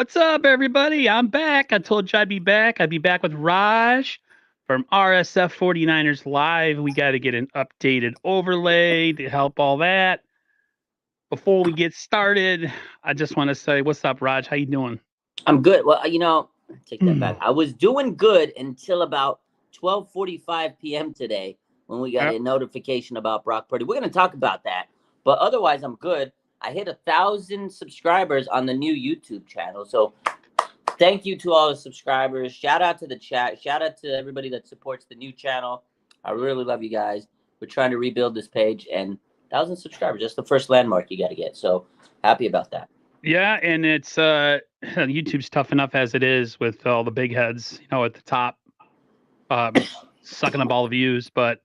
What's up, everybody? I'm back. I told you I'd be back. I'd be back with Raj from RSF 49ers Live. We got to get an updated overlay to help all that. Before we get started, I just want to say, what's up, Raj? How you doing? I'm good. Well, take that back. I was doing good until about 12:45 p.m. today when we got Yep. a notification about Brock Purdy. We're going to talk about that, but otherwise, I'm good. I hit 1,000 subscribers on the new YouTube channel, so thank you to all the subscribers. Shout out to the chat. Shout out to everybody that supports the new channel. I really love you guys. We're trying to rebuild this page, and 1,000 subscribers. That's the first landmark you got to get. So happy about that. Yeah, and it's YouTube's tough enough as it is with all the big heads, at the top, sucking up all the views. But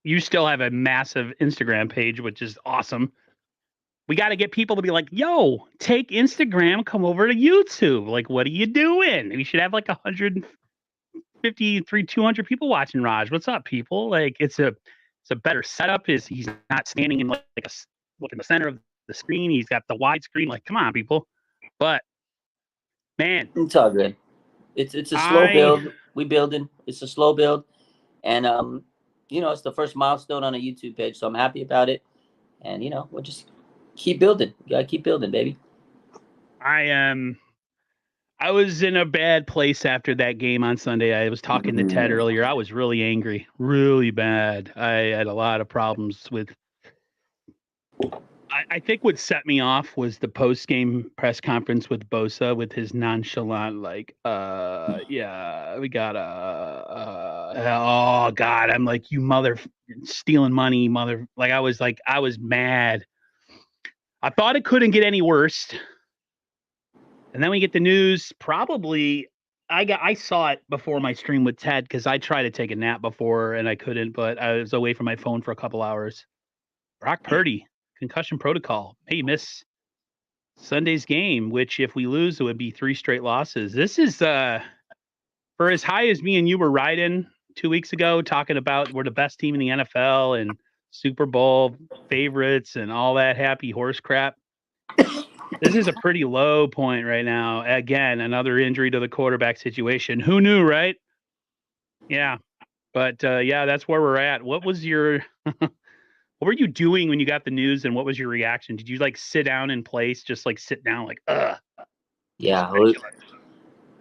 you still have a massive Instagram page, which is awesome. We got to get people to be like, yo, take Instagram, come over to YouTube. Like, what are you doing? We should have like 150, 200 people watching Raj. What's up, people? Like, it's a better setup. He's not standing in like look in the center of the screen. He's got the wide screen. Like, come on, people. But man, it's all good. It's a slow build. We building. It's a slow build, and it's the first milestone on a YouTube page, so I'm happy about it. And we'll just keep building. You gotta keep building, baby. I was in a bad place after that game on Sunday. I was talking to Ted earlier. I was really angry, really bad. I had a lot of problems with. I think what set me off was the post-game press conference with Bosa with his nonchalant, like, yeah, we got oh God, I'm like, you mother stealing money, mother. Like, I was mad. I thought it couldn't get any worse. And then we get the news. Probably, I saw it before my stream with Ted because I tried to take a nap before and I couldn't, but I was away from my phone for a couple hours. Brock Purdy, concussion protocol, may miss Sunday's game, which if we lose, it would be 3 straight losses. This is for as high as me and you were riding 2 weeks ago, talking about we're the best team in the NFL and Super Bowl favorites and all that happy horse crap. This is a pretty low point right now. Again, another injury to the quarterback situation. Who knew, right? Yeah. But yeah, that's where we're at. What was your what were you doing when you got the news and what was your reaction? Did you like sit down in place, just like sit down like Yeah.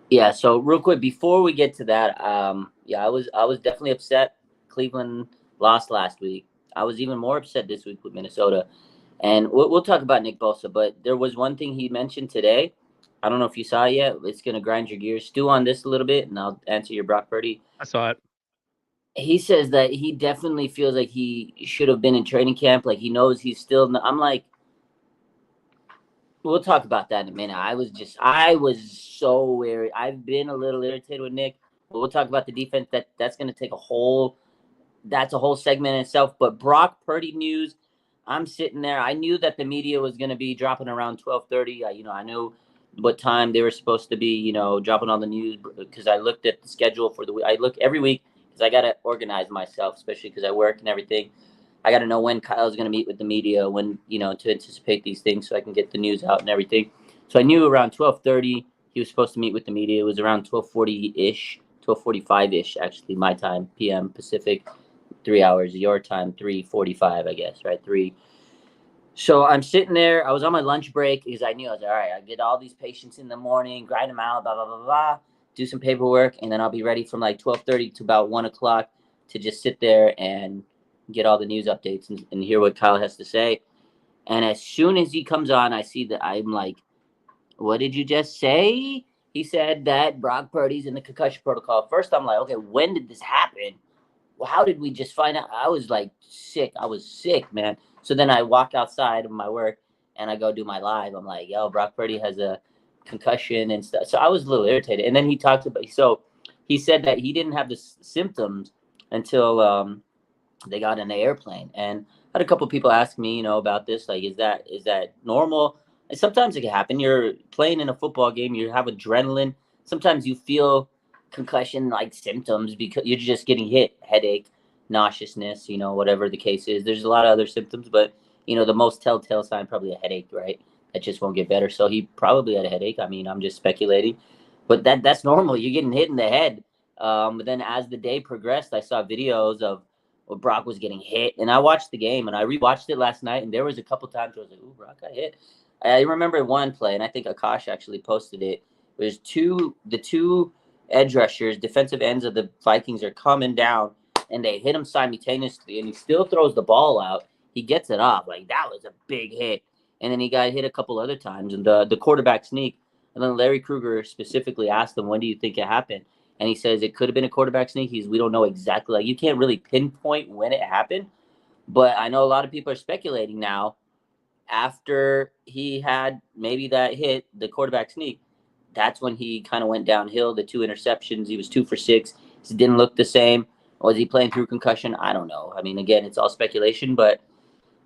Yeah, so real quick before we get to that, I was definitely upset. Cleveland lost last week. I was even more upset this week with Minnesota. And we'll talk about Nick Bosa, but there was one thing he mentioned today. I don't know if you saw it yet. It's going to grind your gears. Stew on this a little bit, and I'll answer your Brock Purdy. I saw it. He says that he definitely feels like he should have been in training camp. Like he knows he's still. I'm like, we'll talk about that in a minute. I was so weary. I've been a little irritated with Nick, but we'll talk about the defense. That's going to take that's a whole segment in itself. But Brock Purdy news. I'm sitting there. I knew that the media was going to be dropping around 12:30. I knew what time they were supposed to be, dropping on the news because I looked at the schedule for the week. I look every week because I got to organize myself, especially because I work and everything. I got to know when Kyle's going to meet with the media, when, to anticipate these things so I can get the news out and everything. So I knew around 12:30 he was supposed to meet with the media. It was around 12:40-ish, 12:45-ish, actually, my time, PM Pacific. 3 hours your time, 3:45, I guess, right? 3. So I'm sitting there. I was on my lunch break because I knew I was all right. I get all these patients in the morning, grind them out, blah blah blah blah, do some paperwork, and then I'll be ready from like 12:30 to about 1:00 to just sit there and get all the news updates and hear what Kyle has to say. And as soon as he comes on, I see that I'm like, "What did you just say?" He said that Brock Purdy's in the concussion protocol. First, I'm like, "Okay, when did this happen? Well, how did we just find out?" I was like sick. I was sick, man. So then I walk outside of my work and I go do my live. I'm like, yo, Brock Purdy has a concussion and stuff. So I was a little irritated. And then he talked about, so he said that he didn't have the symptoms until they got in the airplane. And I had a couple of people ask me, about this. Like, is that normal? And sometimes it can happen. You're playing in a football game. You have adrenaline. Sometimes you feel concussion like symptoms because you're just getting hit, headache, nauseousness, whatever the case is. There's a lot of other symptoms, but the most telltale sign probably a headache, right? that just won't get better. So he probably had a headache. I mean, I'm just speculating, but that's normal. You're getting hit in the head. But then as the day progressed, I saw videos of Brock was getting hit, and I watched the game and I rewatched it last night, and there was a couple times where I was like, "Ooh, Brock got hit." I remember one play, and I think Akash actually posted it. There's the two edge rushers, defensive ends of the Vikings are coming down, and they hit him simultaneously, and he still throws the ball out. He gets it off. Like, that was a big hit. And then he got hit a couple other times, and the quarterback sneak. And then Larry Krueger specifically asked him, when do you think it happened? And he says it could have been a quarterback sneak. We don't know exactly. Like, you can't really pinpoint when it happened. But I know a lot of people are speculating now, after he had maybe that hit, the quarterback sneak, that's when he kind of went downhill. The 2 interceptions, he was 2 for 6. He didn't look the same. Was he playing through concussion? I don't know. I mean, again, it's all speculation, but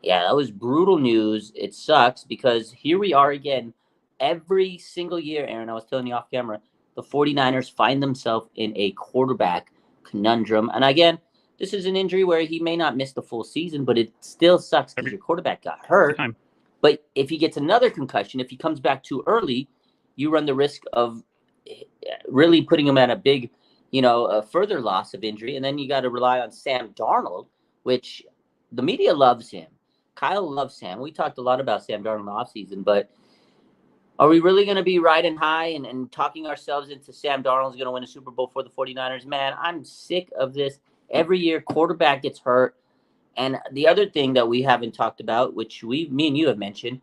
yeah, that was brutal news. It sucks because here we are again. Every single year, Aaron, I was telling you off camera, the 49ers find themselves in a quarterback conundrum. And again, this is an injury where he may not miss the full season, but it still sucks because your quarterback got hurt. But if he gets another concussion, if he comes back too early, you run the risk of really putting him at a big, a further loss of injury. And then you got to rely on Sam Darnold, which the media loves him. Kyle loves Sam. We talked a lot about Sam Darnold in the offseason, but are we really going to be riding high and talking ourselves into Sam Darnold's going to win a Super Bowl for the 49ers? Man, I'm sick of this. Every year, quarterback gets hurt. And the other thing that we haven't talked about, which me and you have mentioned,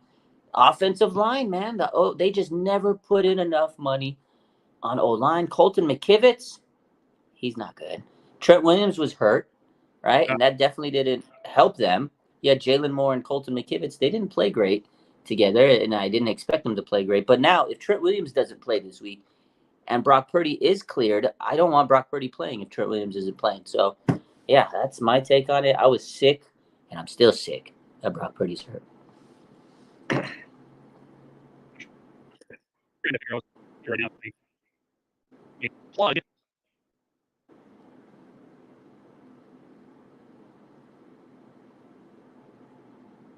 offensive line, man. They just never put in enough money on O-line. Colton McKivitz, he's not good. Trent Williams was hurt, right? And that definitely didn't help them. Yeah, Jalen Moore and Colton McKivitz, they didn't play great together, and I didn't expect them to play great. But now, if Trent Williams doesn't play this week and Brock Purdy is cleared, I don't want Brock Purdy playing if Trent Williams isn't playing. So, yeah, that's my take on it. I was sick, and I'm still sick that Brock Purdy's hurt. Plug.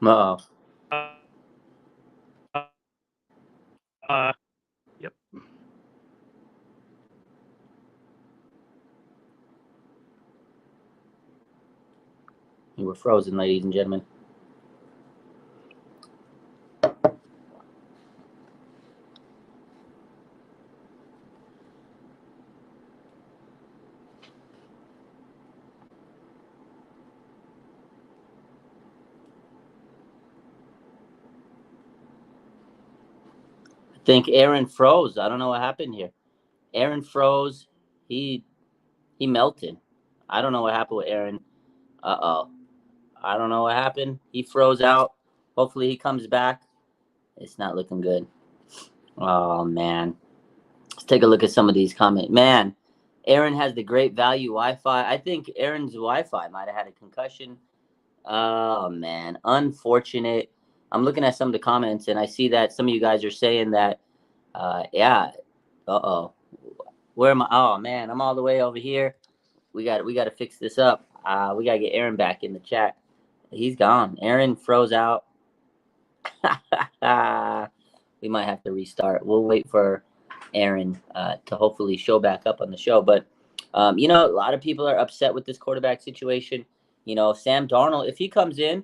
Uh-oh. Yep. You were frozen, ladies and gentlemen. I think Aaron froze. I don't know what happened here. Aaron froze. He melted. I don't know what happened with Aaron. Uh-oh. I don't know what happened. He froze out. Hopefully he comes back. It's not looking good. Oh, man. Let's take a look at some of these comments. Man, Aaron has the great value Wi-Fi. I think Aaron's Wi-Fi might have had a concussion. Oh, man. Unfortunate. I'm looking at some of the comments, and I see that some of you guys are saying that, yeah. Uh-oh. Where am I? Oh, man. I'm all the way over here. We got to fix this up. We got to get Aaron back in the chat. He's gone. Aaron froze out. We might have to restart. We'll wait for Aaron to hopefully show back up on the show. But, a lot of people are upset with this quarterback situation. Sam Darnold, if he comes in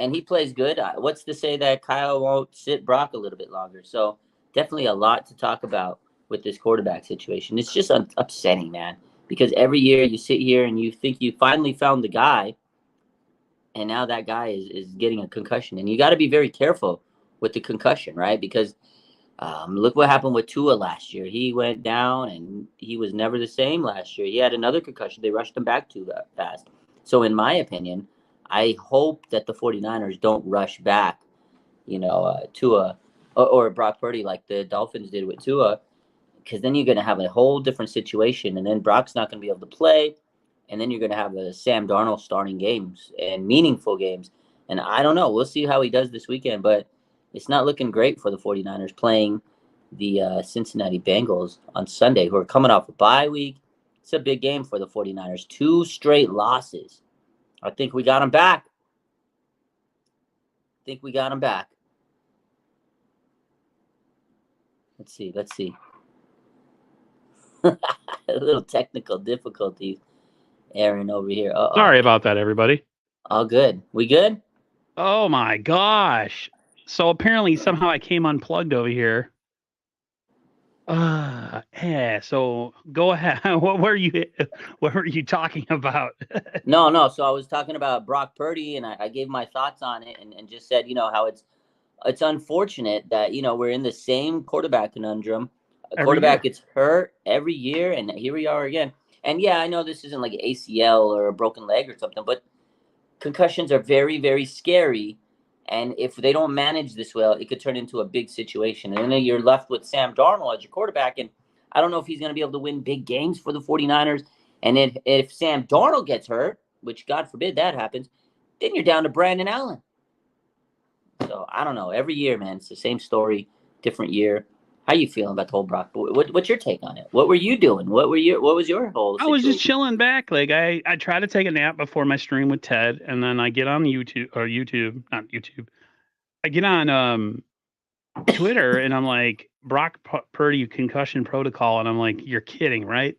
and he plays good, what's to say that Kyle won't sit Brock a little bit longer? So definitely a lot to talk about with this quarterback situation. It's just upsetting, man, because every year you sit here and you think you finally found the guy, and now that guy is getting a concussion. And you got to be very careful with the concussion, right? Because look what happened with Tua last year. He went down, and he was never the same last year. He had another concussion. They rushed him back too fast. So in my opinion, I hope that the 49ers don't rush back, Tua or Brock Purdy like the Dolphins did with Tua, because then you're going to have a whole different situation, and then Brock's not going to be able to play. And then you're going to have a Sam Darnold starting games and meaningful games. And I don't know. We'll see how he does this weekend. But it's not looking great for the 49ers playing the Cincinnati Bengals on Sunday, who are coming off a bye week. It's a big game for the 49ers. 2 straight losses. I think we got them back. Let's see. A little technical difficulties, Aaron over here. Sorry about that, everybody. All good. We good? Oh my gosh. So apparently somehow I came unplugged over here. Yeah. So go ahead. What were you talking about? No. So I was talking about Brock Purdy, and I gave my thoughts on it, and just said, how it's unfortunate that we're in the same quarterback conundrum. A Every quarterback year. gets hurt every year, and here we are again. And yeah, I know this isn't like an ACL or a broken leg or something, but concussions are very, very scary. And if they don't manage this well, it could turn into a big situation. And then you're left with Sam Darnold as your quarterback. And I don't know if he's going to be able to win big games for the 49ers. And if Sam Darnold gets hurt, which God forbid that happens, then you're down to Brandon Allen. So I don't know. Every year, man, it's the same story, different year. How you feeling about the whole Brock? What's your take on it? What were you doing? What was your whole I situation? was just chilling back. Like I try to take a nap before my stream with Ted, and then I get on not YouTube. I get on Twitter, and I'm like, Brock Purdy concussion protocol, and I'm like, you're kidding, right?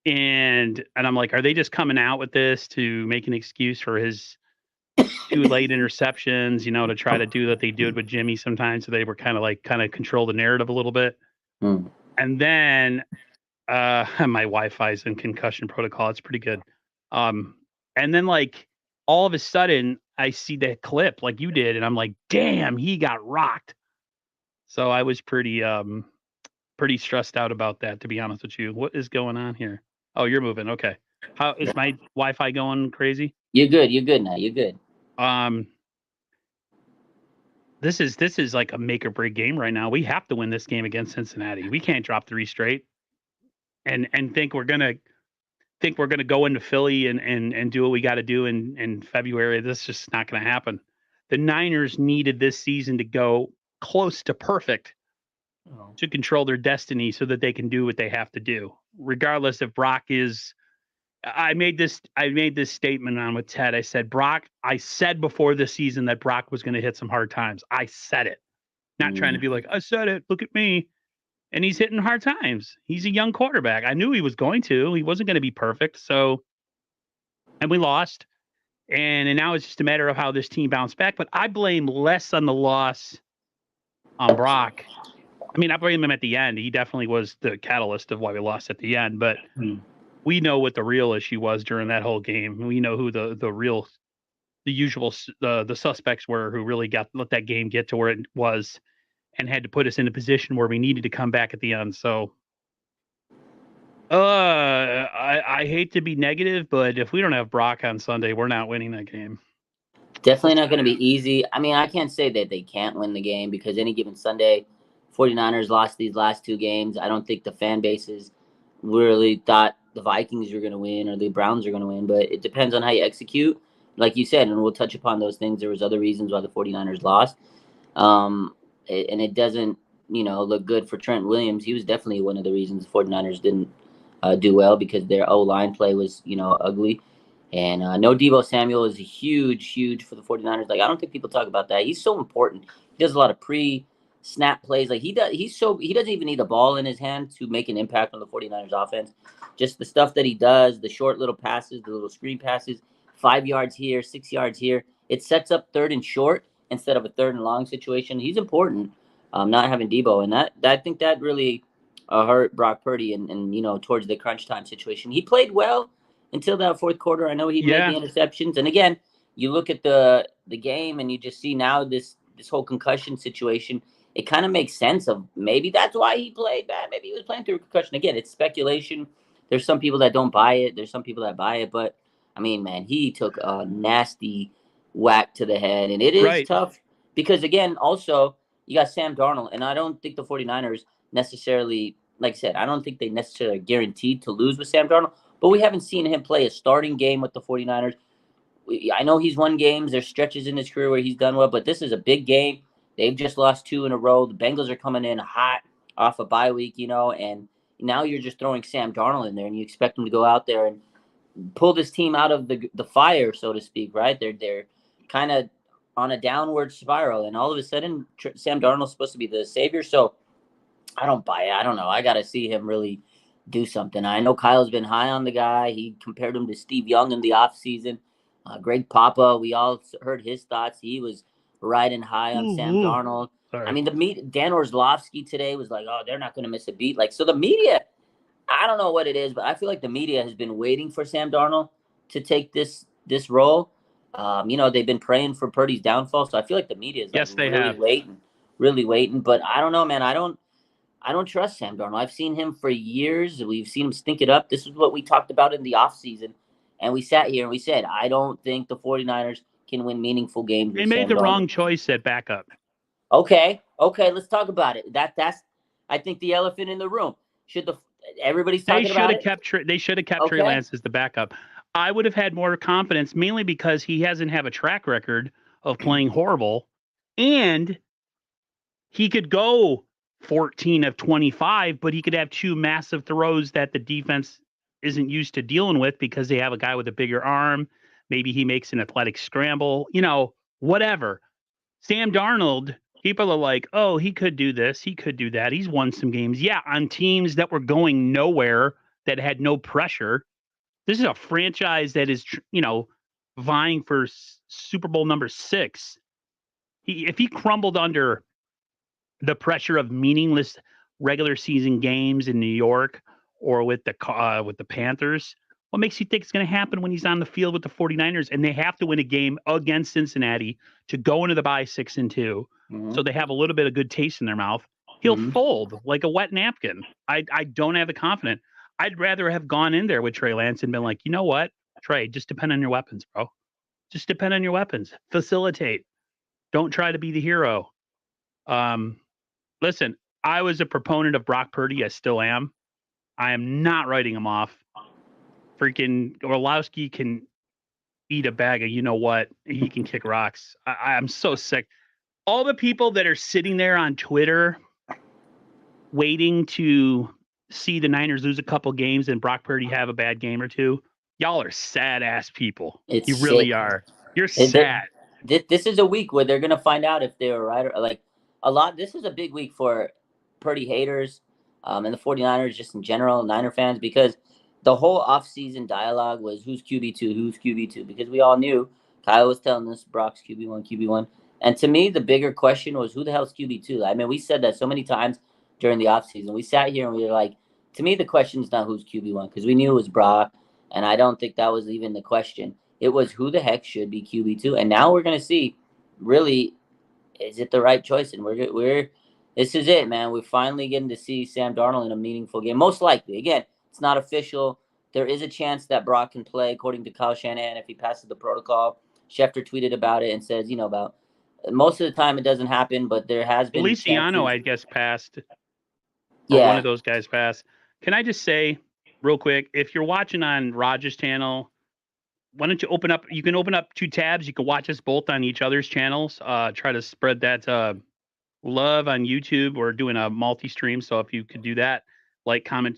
and I'm like, are they just coming out with this to make an excuse for his 2 late interceptions, to try to do what they did with Jimmy sometimes, so they were kind of control the narrative a little bit. And then my Wi-Fi's in concussion protocol. It's pretty good. And then like all of a sudden I see that clip like you did, and I'm like, damn, he got rocked. So I was pretty stressed out about that, to be honest with you. What is going on here? Oh, you're moving. Okay. How is my Wi-Fi going crazy? You're good. You're good now. You're good. This is like a make or break game right now. We have to win this game against Cincinnati. We can't drop 3 straight and think we're gonna go into Philly and do what we got to do in February. This is just not going to happen. The Niners needed this season to go close to perfect to control their destiny so that they can do what they have to do, regardless if Brock is. I made this statement on with Ted. I said, I said before the season that Brock was going to hit some hard times. I said it, not trying to be like, I said it, look at me. And he's hitting hard times. He's a young quarterback. I knew he was going to. He wasn't going to be perfect. So, and we lost. And now it's just a matter of how this team bounced back. But I blame less on the loss on Brock. I mean, I blame him at the end. He definitely was the catalyst of why we lost at the end. But we know what the real issue was during that whole game. We know who the usual suspects were who really let that game get to where it was and had to put us in a position where we needed to come back at the end. So I hate to be negative, but if we don't have Brock on Sunday, we're not winning that game. Definitely not going to be easy. I mean, I can't say that they can't win the game because any given Sunday, 49ers lost these last 2 games. I don't think the fan bases really thought the Vikings are going to win or the Browns are going to win, but it depends on how you execute. Like you said, and we'll touch upon those things. There was other reasons why the 49ers lost. And it doesn't, look good for Trent Williams. He was definitely one of the reasons the 49ers didn't do well because their O-line play was, ugly. And no Deebo Samuel is huge for the 49ers. Like, I don't think people talk about that. He's so important. He does a lot of pre-snap plays. Like, he doesn't even need the ball in his hand to make an impact on the 49ers offense. Just the stuff that he does, the short little passes, the little screen passes, 5 yards here, 6 yards here. It sets up 3rd and short instead of a 3rd and long situation. He's important, not having Deebo. And I think that really hurt Brock Purdy and towards the crunch time situation. He played well until that 4th quarter. I know he made the interceptions. And again, you look at the game and you just see now this whole concussion situation. It kind of makes sense of maybe that's why he played bad. Maybe he was playing through concussion. Again, it's speculation. There's some people that don't buy it. There's some people that buy it. But, I mean, man, he took a nasty whack to the head. And it is tough because, again, also, you got Sam Darnold. And I don't think the 49ers necessarily, like I said, I don't think they necessarily are guaranteed to lose with Sam Darnold. But we haven't seen him play a starting game with the 49ers. I know he's won games. There's stretches in his career where he's done well, but this is a big game. They've just lost 2 in a row. The Bengals are coming in hot off a bye week, and now you're just throwing Sam Darnold in there, and you expect him to go out there and pull this team out of the fire, so to speak, right? They're kind of on a downward spiral, and all of a sudden, Sam Darnold's supposed to be the savior. So I don't buy it. I don't know. I got to see him really do something. I know Kyle's been high on the guy. He compared him to Steve Young in the offseason. Greg Papa, we all heard his thoughts. He was riding high on Sam Darnold. Sorry. I mean, Dan Orlovsky today was like, oh, they're not going to miss a beat. Like, so the media, I don't know what it is, but I feel like the media has been waiting for Sam Darnold to take this role. They've been praying for Purdy's downfall, so I feel like the media is really waiting. But I don't know, man. I don't trust Sam Darnold. I've seen him for years. We've seen him stink it up. This is what we talked about in the offseason. And we sat here and we said, I don't think the 49ers can win meaningful games. They made the wrong choice at backup. Okay, let's talk about it. That's I think the elephant in the room. Everybody's talking about it? They should have kept Trey Lance as the backup. I would have had more confidence, mainly because he hasn't have a track record of playing horrible, and he could go 14 of 25, but he could have 2 massive throws that the defense isn't used to dealing with because they have a guy with a bigger arm. Maybe he makes an athletic scramble, whatever. Sam Darnold, people are like, oh, he could do this. He could do that. He's won some games. Yeah, on teams that were going nowhere, that had no pressure. This is a franchise that is, vying for Super Bowl number 6. If he crumbled under the pressure of meaningless regular season games in New York or with the Panthers, what makes you think it's going to happen when he's on the field with the 49ers and they have to win a game against Cincinnati to go into the bye 6-2? Mm-hmm. So they have a little bit of good taste in their mouth. He'll fold like a wet napkin. I don't have the confidence. I'd rather have gone in there with Trey Lance and been like, you know what, Trey, just depend on your weapons, bro. Just depend on your weapons. Facilitate. Don't try to be the hero. Listen, I was a proponent of Brock Purdy. I still am. I am not writing him off. Freaking Orlovsky can eat a bag of you-know-what. He can kick rocks. I'm so sick. All the people that are sitting there on Twitter waiting to see the Niners lose a couple games and Brock Purdy have a bad game or two, y'all are sad-ass people. You really are. You're sad. This is a week where they're going to find out if they're right or like a lot. This is a big week for Purdy haters and the 49ers just in general, Niner fans, because the whole offseason dialogue was who's QB2, because we all knew Kyle was telling us Brock's QB1. And to me, the bigger question was who the hell's QB2? I mean, we said that so many times during the offseason. We sat here and we were like, to me, the question is not who's QB1 because we knew it was Brock. And I don't think that was even the question. It was who the heck should be QB2. And now we're going to see, really, is it the right choice? And this is it, man. We're finally getting to see Sam Darnold in a meaningful game. Most likely. Again, it's not official. There is a chance that Brock can play, according to Kyle Shanahan, if he passes the protocol. Schefter tweeted about it and says, about most of the time it doesn't happen, but there has been. Feliciano, I guess, passed. Yeah. One of those guys passed. Can I just say real quick, if you're watching on Rogers' channel, why don't you open up 2 tabs. You can watch us both on each other's channels. Try to spread that love on YouTube. We're doing a multi-stream. So if you could do that, comment,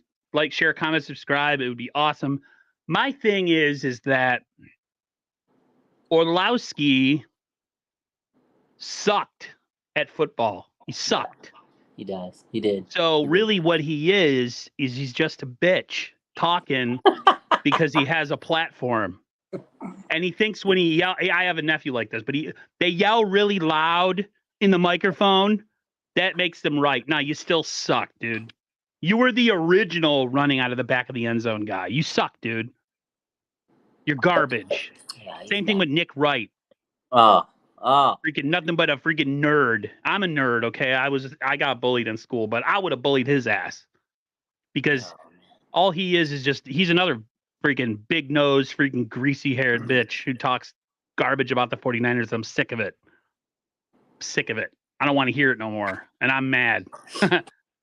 share, comment, subscribe, it would be awesome. My thing is that Orlovsky sucked at football. He sucked. He does. He did. So really what he is he's just a bitch talking because he has a platform. And he thinks when he yell, I have a nephew like this, but they yell really loud in the microphone. That makes them right. Now you still suck, dude. You were the original running out of the back of the end zone guy. You suck, dude. You're garbage. Yeah, same thing with Nick Wright. Freaking nothing but a freaking nerd. I'm a nerd, okay? I got bullied in school, but I would have bullied his ass. Because all he is just he's another freaking big nose, freaking greasy haired bitch who talks garbage about the 49ers. I'm sick of it. Sick of it. I don't want to hear it no more. And I'm mad.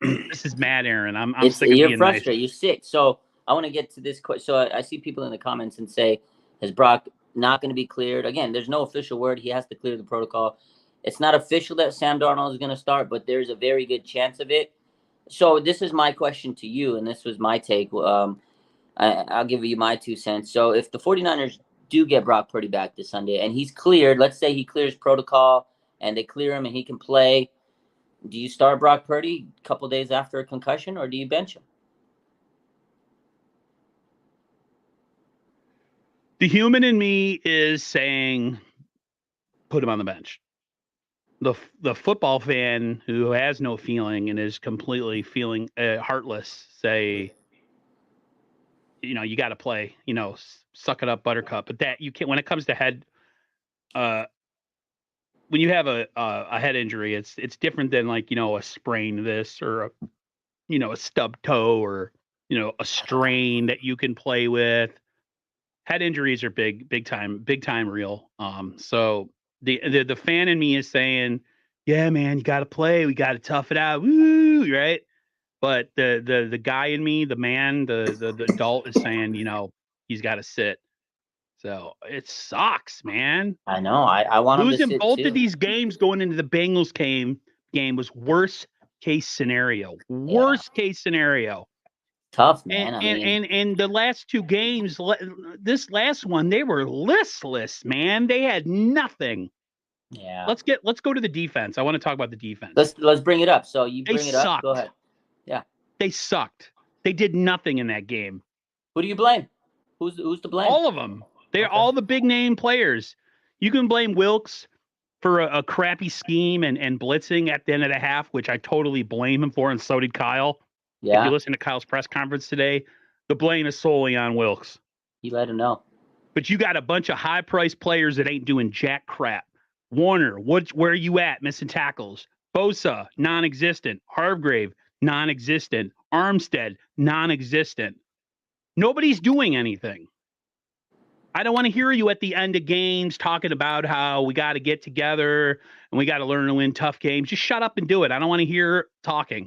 This is mad, Aaron. I'm sick of being You're frustrated. Nice. You're sick. So I want to get to this question. So I see people in the comments and say, has Brock not going to be cleared? Again, there's no official word. He has to clear the protocol. It's not official that Sam Darnold is going to start, but there's a very good chance of it. So this is my question to you, and this was my take. I'll give you my 2 cents. So if the 49ers do get Brock Purdy back this Sunday and he's cleared, let's say he clears protocol and they clear him and he can play, Do you start Brock Purdy a couple days after a concussion, or do you bench him? The human in me is saying, put him on the bench. The football fan who has no feeling and is completely feeling heartless say, you got to play, suck it up, buttercup. But that you can't, when it comes to head, when you have a head injury, it's different than like, a sprain this or a stub toe or, a strain that you can play with. Head injuries are big time real. So the fan in me is saying, yeah, man, you got to play. We got to tough it out. Woo, right? But the guy in me, the man, the adult is saying, he's got to sit. So it sucks, man. I know. I want him to Losing sit both too. of these games going into the Bengals game was worst case scenario. Worst case scenario. Tough, man. And the last two games, this last one, they were listless, man. They had nothing. Yeah. Let's go to the defense. I want to talk about the defense. Let's bring it up. So you bring it up. Go ahead. Yeah. They sucked. They did nothing in that game. Who do you blame? Who's to blame? All of them. They're all the big name players. You can blame Wilkes for a crappy scheme and blitzing at the end of the half, which I totally blame him for, and so did Kyle. Yeah. If you listen to Kyle's press conference today, the blame is solely on Wilkes. He let him know. But you got a bunch of high-priced players that ain't doing jack crap. Warner, where are you at? Missing tackles. Bosa, non-existent. Hargrave, non-existent. Armstead, non-existent. Nobody's doing anything. I don't want to hear you at the end of games talking about how we got to get together and we got to learn to win tough games. Just shut up and do it. I don't want to hear talking.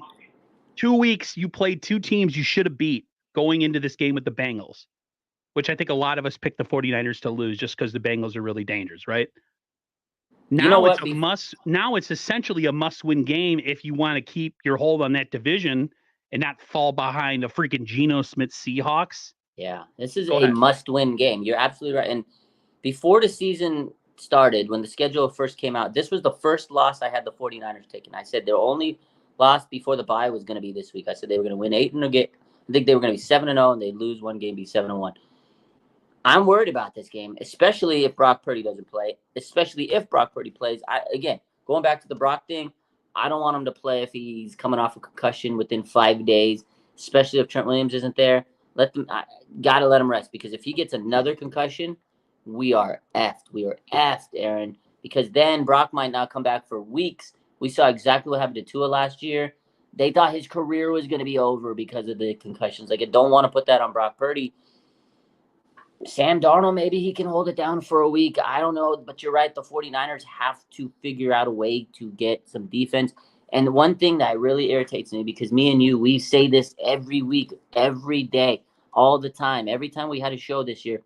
2 weeks, you played two teams you should have beat going into this game with the Bengals, which I think a lot of us picked the 49ers to lose just because the Bengals are really dangerous, right? Now it's essentially a must-win game if you want to keep your hold on that division and not fall behind the freaking Geno Smith Seahawks. Yeah, this is a must-win game. You're absolutely right. And before the season started, when the schedule first came out, this was the first loss I had the 49ers taking. I said their only loss before the bye was going to be this week. I said they were going to win 8 in a game. I think they were going to be 7-0, and they'd lose one game, be 7-1. I'm worried about this game, especially if Brock Purdy doesn't play, especially if Brock Purdy plays. Again, going back to the Brock thing, I don't want him to play if he's coming off a concussion within 5 days, especially if Trent Williams isn't there. Got to let him rest, because if he gets another concussion, we are effed. We are effed, Aaron, because then Brock might not come back for weeks. We saw exactly what happened to Tua last year. They thought his career was going to be over because of the concussions. Like, I don't want to put that on Brock Purdy. Sam Darnold, maybe he can hold it down for a week. I don't know, but you're right. The 49ers have to figure out a way to get some defense. And one thing that really irritates me, because me and you, we say this every week, every day, all the time. Every time we had a show this year,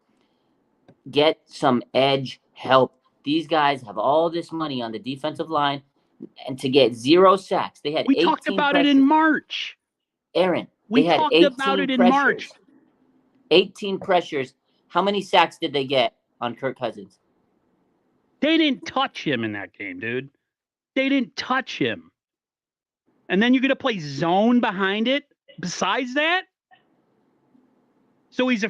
get some edge help. These guys have all this money on the defensive line, and to get 0 sacks, they had. We talked about it in March, Aaron. We talked about it in March. 18 pressures. How many sacks did they get on Kirk Cousins? They didn't touch him in that game, dude. They didn't touch him. And then you're going to play zone behind it besides that? So he's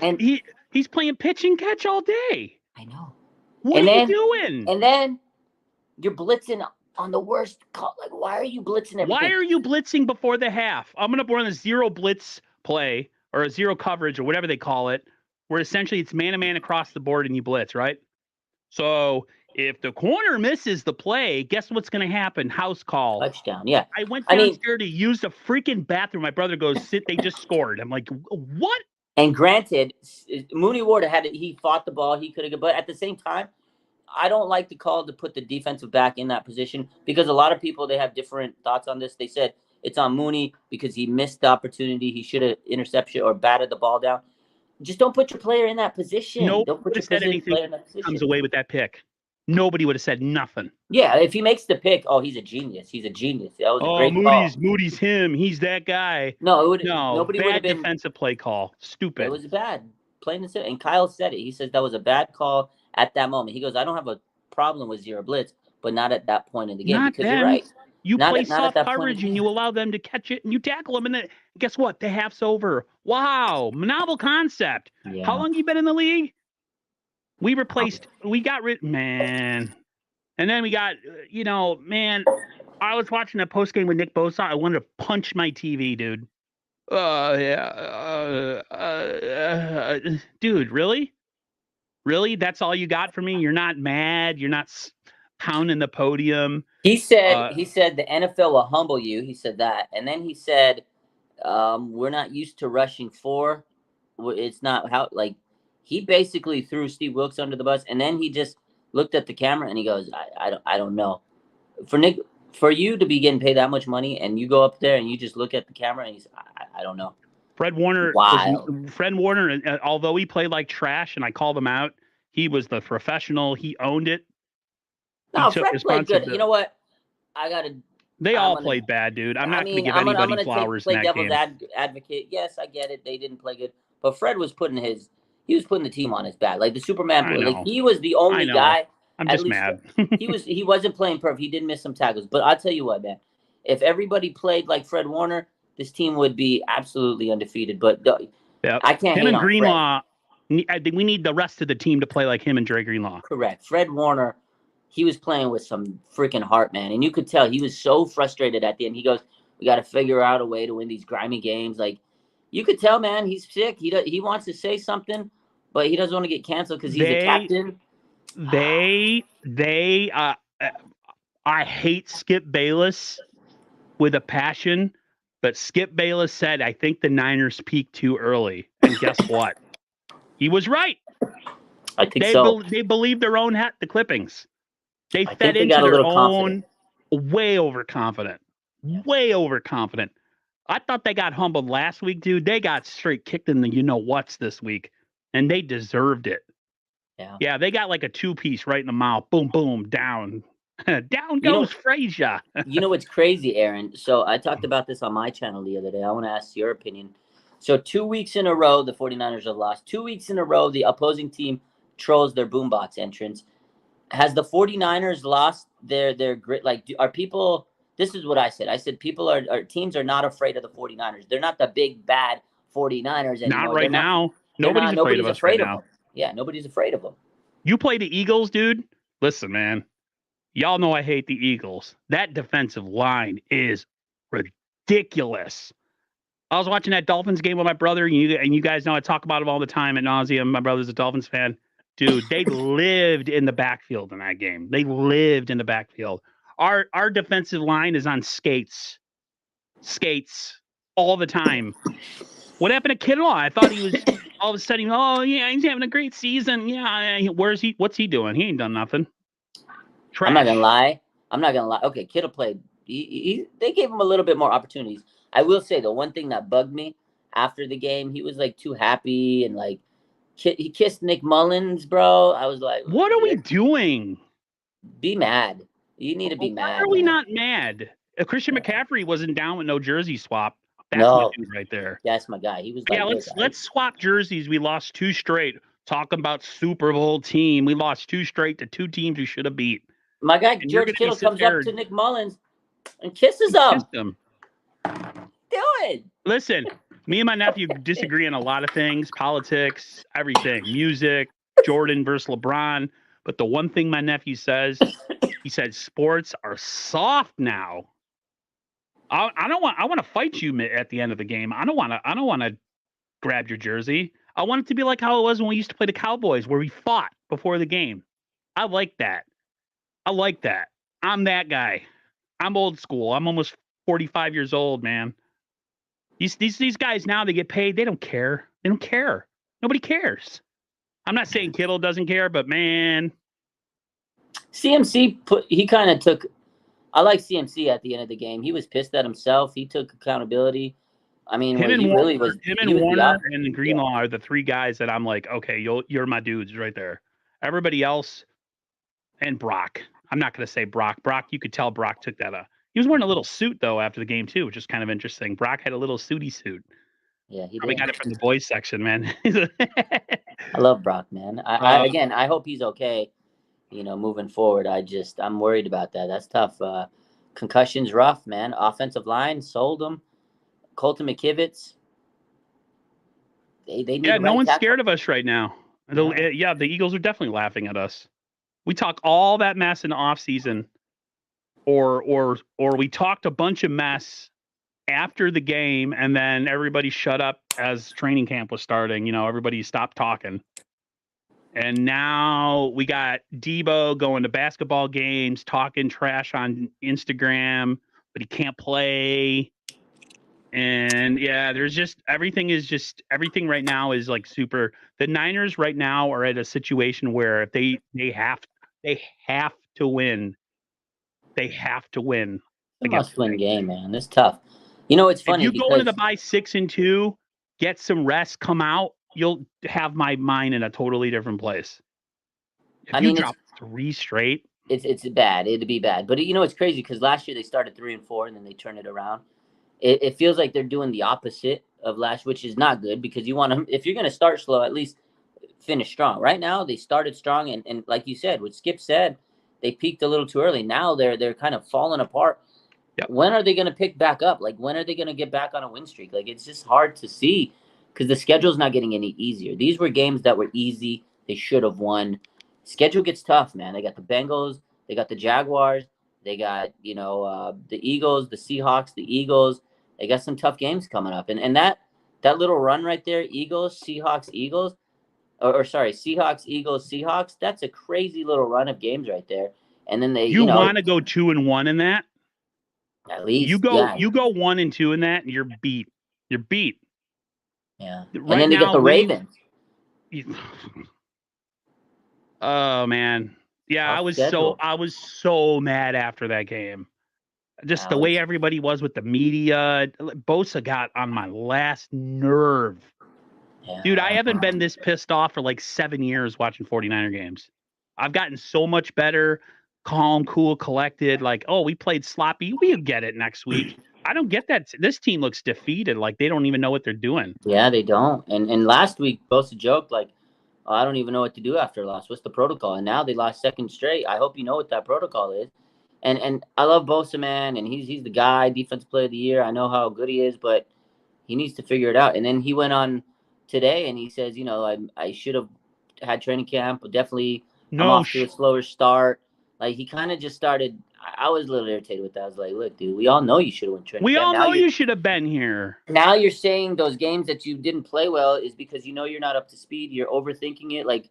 playing pitch and catch all day. I know. What are you doing? And then you're blitzing on the worst call. Like, why are you blitzing everything? Why are you blitzing before the half? I'm going to run a 0 blitz play or a 0 coverage or whatever they call it, where essentially it's man-to-man across the board and you blitz, right? So if the corner misses the play, guess what's going to happen? House call. Touchdown, yeah. I went downstairs to use the freaking bathroom. My brother goes, they just scored. I'm like, what? And granted, Mooney Ward he fought the ball. He could have, but at the same time, I don't like the call to put the defensive back in that position, because a lot of people, they have different thoughts on this. They said it's on Mooney because he missed the opportunity. He should have intercepted or batted the ball down. Just don't put your player in that position. Don't put your player in that position. Comes away with that pick. Nobody would have said nothing. Yeah, if he makes the pick, he's a genius. He's a genius. That was a great call. Moody's him. He's that guy. Nobody would have been. Defensive play call. Stupid. It was bad. Plain and simple. And Kyle said it. He says that was a bad call at that moment. He goes, I don't have a problem with 0 blitz, but not at that point in the game. Because you're right. You Not play at soft that point coverage in and the you allow them to catch it and you tackle them, and then guess what? The half's over. Wow, novel concept. game. How Yeah. long you been in the league? We got rid, man. And then we got, man, I was watching a post game with Nick Bosa. I wanted to punch my TV, dude. Dude, really? Really? That's all you got for me? You're not mad? You're not pounding the podium? He said the NFL will humble you. He said that. And then he said, we're not used to rushing 4. It's not how, like, he basically threw Steve Wilkes under the bus, and then he just looked at the camera and he goes, I don't know. For you to be getting paid that much money and you go up there and you just look at the camera and he's, I don't know. Fred Warner, Wild. Although he played like trash and I called him out, he was the professional. He owned it. No, Fred played good. You know what? They all played bad, dude. I'm not going to give anybody flowers in that devil's game. Advocate. Yes, I get it. They didn't play good, but Fred was putting the team on his back, like the Superman. Like he was the only guy. I'm just mad. He wasn't playing perfect. He did miss some tackles, but I'll tell you what, man. If everybody played like Fred Warner, this team would be absolutely undefeated. But I can't. Him and Greenlaw. We need the rest of the team to play like him and Dre Greenlaw. Correct. Fred Warner. He was playing with some freaking heart, man. And you could tell he was so frustrated at the end. He goes, we got to figure out a way to win these grimy games. Like, you could tell, man, he's sick. He wants to say something, but he doesn't want to get canceled because he's a captain. I hate Skip Bayless with a passion, but Skip Bayless said, I think the Niners peaked too early. And guess what? He was right. I think so. They believe their own the clippings. They fed into their own, way overconfident. I thought they got humbled last week, dude. They got straight kicked in the you-know-whats this week, and they deserved it. Yeah, they got like a 2-piece right in the mouth. Boom, boom, down. Down goes Frazier. You know what's crazy, Aaron? So I talked about this on my channel the other day. I want to ask your opinion. So 2 weeks in a row, the 49ers have lost. 2 weeks in a row, the opposing team trolls their boombox entrance. Has the 49ers lost their grit? Like, are people – this is what I said. I said teams are not afraid of the 49ers. They're not the big, bad 49ers anymore. Not right now. Nobody's afraid of us right now. Yeah, nobody's afraid of them. You play the Eagles, dude? Listen, man. Y'all know I hate the Eagles. That defensive line is ridiculous. I was watching that Dolphins game with my brother, and you guys know I talk about it all the time at nauseum. My brother's a Dolphins fan. Dude, they lived in the backfield in that game. They lived in the backfield. Our defensive line is on skates all the time. What happened to Kittle? I thought he was all of a sudden, oh, yeah, he's having a great season. Yeah, where's he? What's he doing? He ain't done nothing. Trash. I'm not gonna lie. Okay, Kittle played. They gave him a little bit more opportunities. I will say the one thing that bugged me after the game, he was like too happy and like he kissed Nick Mullins, bro. I was like, what are we doing? Be mad. You need to be mad. Why are we not mad? Christian McCaffrey wasn't down with no jersey swap. That's my dude right there. That's my guy. He was like, let's swap jerseys. We lost 2 straight. Talking about Super Bowl team. We lost 2 straight to 2 teams we should have beat. My guy George Kittle comes up to Nick Mullins and kisses him. Do it. Listen, me and my nephew disagree on a lot of things, politics, everything, music, Jordan versus LeBron. But the one thing my nephew says, he said, sports are soft now. I want to fight you at the end of the game. I don't want to grab your jersey. I want it to be like how it was when we used to play the Cowboys, where we fought before the game. I like that. I'm that guy. I'm old school. I'm almost 45 years old, man. These guys now, they get paid. They don't care. Nobody cares. I'm not saying Kittle doesn't care, but man. CMC I like CMC at the end of the game. He was pissed at himself. He took accountability. I mean, him and Warner and Greenlaw are the 3 guys that I'm like, okay, you're my dudes right there. Everybody else, and Brock. I'm not going to say Brock. Brock, you could tell Brock took that. He was wearing a little suit though after the game too, which is kind of interesting. Brock had a little suity suit. Yeah, he did. We got it from the boys section, man. I love Brock, man. I hope he's okay. Moving forward. I'm worried about that. That's tough. Concussions rough, man. Offensive line sold them. Colton McKivitz. They need Yeah, a no right one's tackle. scared of us right now. No. The Eagles are definitely laughing at us. We talk all that mess in the offseason, or we talked a bunch of mess after the game, and then everybody shut up as training camp was starting. Everybody stopped talking. And now we got Debo going to basketball games, talking trash on Instagram, but he can't play. And yeah, everything right now is like super. The Niners right now are at a situation where they have to win. They have to win It's a against the must-win Bengals. game, man. It's tough. It's If funny you go into because the bye 6-2, get some rest, come out, you'll have my mind in a totally different place. If you drop 3 straight, it's bad. It'd be bad. But it's crazy because last year they started 3-4 and then they turned it around. It feels like they're doing the opposite of last, which is not good because you want them. If you're going to start slow, at least finish strong. Right now they started strong and like you said, what Skip said, they peaked a little too early. Now they're kind of falling apart. Yep. When are they going to pick back up? Like, when are they going to get back on a win streak? Like, it's just hard to see because the schedule's not getting any easier. These were games that were easy. They should have won. Schedule gets tough, man. They got the Bengals. They got the Jaguars. They got, the Eagles, the Seahawks, the Eagles. They got some tough games coming up. And that little run right there, Eagles, Seahawks, Eagles, or sorry, Seahawks, Eagles, Seahawks, that's a crazy little run of games right there. And then they, you want to go 2-1 in that? At least you go 1-2 in that, and you're beat. You're beat. Yeah. Right, and then they get the Ravens. Oh man. Yeah, I was so mad after that game. Just the way everybody was with the media. Bosa got on my last nerve. Yeah. Dude, I haven't been this pissed off for like 7 years watching 49er games. I've gotten so much better. Calm, cool, collected. Like, oh, we played sloppy. We'll get it next week. I don't get that. This team looks defeated. Like they don't even know what they're doing. Yeah, they don't. And last week, Bosa joked like, oh, I don't even know what to do after a loss. What's the protocol? And now they lost second straight. I hope you know what that protocol is. And I love Bosa, man. And he's the guy, defensive player of the year. I know how good he is, but he needs to figure it out. And then he went on today and he says, I should have had training camp, but definitely I'm off to a slower start. Like, he kind of just started. I was a little irritated with that. I was like, look, dude, we all know you should have went training camp. We all know you should have been here. Now you're saying those games that you didn't play well is because you're not up to speed. You're overthinking it. Like,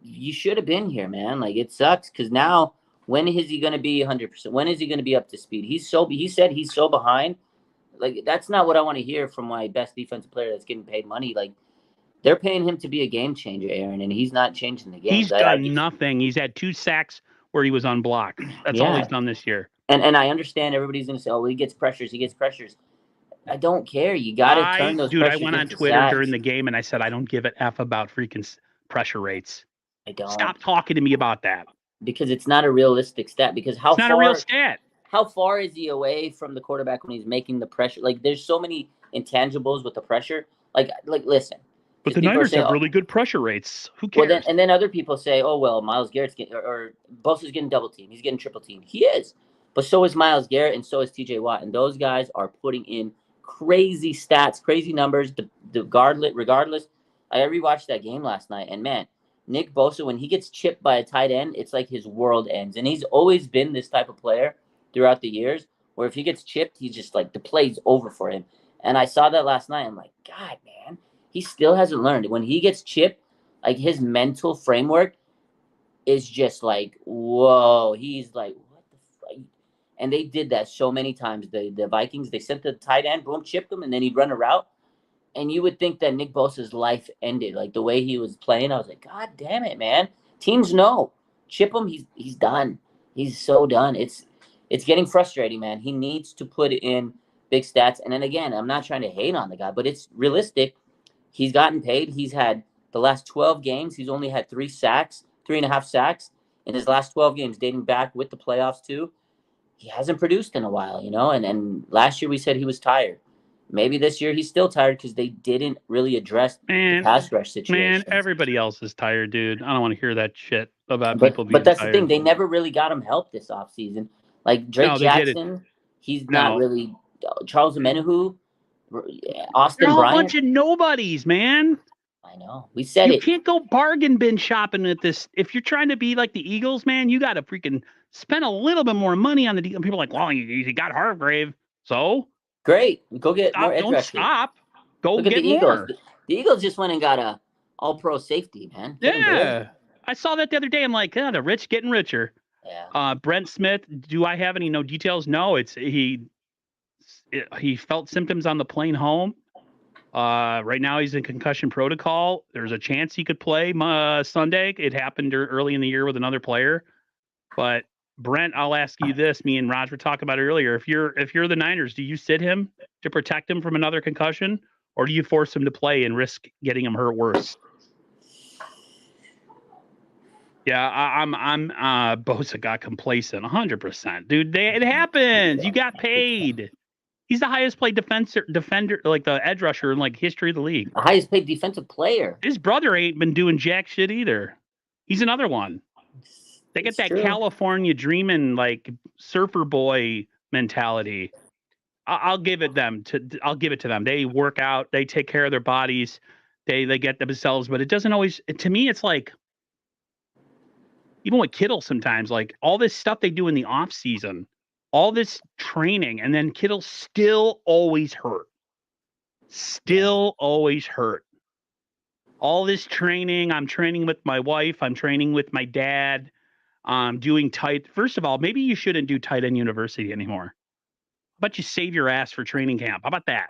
you should have been here, man. Like, it sucks because now when is he going to be 100%? When is he going to be up to speed? He said he's so behind. Like, that's not what I want to hear from my best defensive player that's getting paid money. Like, they're paying him to be a game changer, Aaron, and he's not changing the game. He's done nothing. He's had 2 sacks where he was unblocked. That's all he's done this year. And I understand everybody's going to say, oh, he gets pressures. I don't care. You got to turn those pressures. Dude, I went on Twitter during the game and I said, I don't give an F about freaking pressure rates. I don't. Stop talking to me about that. Because it's not a realistic stat. Because it's not a real stat. How far is he away from the quarterback when he's making the pressure? Like, there's so many intangibles with the pressure. Like listen. But the Niners have really good pressure rates. Who cares? Well, then other people say, oh, well, Myles Garrett's getting, or Bosa's getting double team. He's getting triple team. He is. But so is Myles Garrett and so is TJ Watt. And those guys are putting in crazy stats, crazy numbers, regardless. I rewatched that game last night. And, man, Nick Bosa, when he gets chipped by a tight end, it's like his world ends. And he's always been this type of player throughout the years where if he gets chipped, he's just like the play's over for him. And I saw that last night. I'm like, God, man. He still hasn't learned. When he gets chipped, like his mental framework is just like, whoa. He's like, what the fuck? And they did that so many times. The Vikings, they sent the tight end, boom, chipped him, and then he'd run a route. And you would think that Nick Bosa's life ended. Like the way he was playing, I was like, God damn it, man. Teams know. Chip him, he's done. He's so done. It's getting frustrating, man. He needs to put in big stats. And then again, I'm not trying to hate on the guy, but it's realistic. He's gotten paid. He's had the last 12 games. He's only had 3.5 sacks in his last 12 games, dating back with the playoffs too. He hasn't produced in a while, and last year we said he was tired. Maybe this year he's still tired because they didn't really address the pass rush situation. Man, everybody else is tired, dude. I don't want to hear that shit about people being tired. But that's the thing. They never really got him help this offseason. Like Drake No, they didn't. Jackson, he's not No. really. Charles Omenihu, They're Austin all a Bryant. bunch of nobodies, man. I know. We said You it. can't go bargain bin shopping at this. If you're trying to be like the Eagles, man, you got to freaking spend a little bit more money on the deal. People are like, well, you got Hargrave. So Great. Go get more stop, edge don't rushers. stop. Go Look at get the Eagles. more. The Eagles just went and got a all-pro safety, man. Get him, boy. Yeah. I saw that the other day. I'm like, the rich getting richer. Yeah. Brent Smith, do I have any details? No, he felt symptoms on the plane home. Right now he's in concussion protocol. There's a chance he could play Sunday. It happened early in the year with another player. But Brent, I'll ask you this. Me and Raj were talking about it earlier. If you're the Niners, do you sit him to protect him from another concussion, or do you force him to play and risk getting him hurt worse? Yeah, I'm Bosa got complacent 100%. Dude, it happens. You got paid. He's the highest paid defender, like the edge rusher in like history of the league. The highest paid defensive player. His brother ain't been doing jack shit either. He's another one. They get that California dreaming, like surfer boy mentality. I'll give it to them. They work out, they take care of their bodies, they get themselves, but it doesn't always. To me, it's like even with Kittle sometimes, like all this stuff they do in the off season, all this training, and then Kittle still always hurt. Still always hurt. All this training, I'm training with my wife, I'm training with my dad, doing tight. First of all, maybe you shouldn't do tight end university anymore. How about you save your ass for training camp? How about that?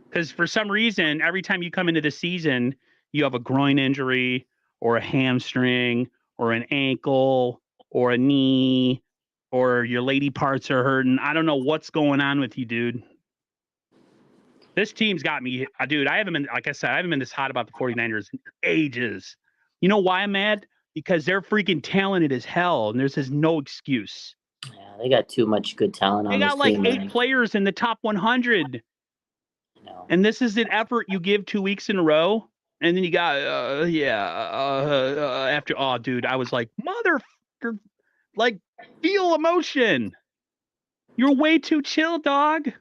Because for some reason, every time you come into the season, you have a groin injury or a hamstring or an ankle or a knee or your lady parts are hurting. I don't know what's going on with you, dude. This team's got me. Dude, I haven't been, like I said, I haven't been this hot about the 49ers in ages. You know why I'm mad? Because they're freaking talented as hell, and there's no excuse. Yeah, they got too much good talent on this team. They got like 8 players in the top 100. No. And this is an effort you give 2 weeks in a row. And then you got, after, oh, dude, I was like, motherfucker, like, feel emotion. You're way too chill, dog.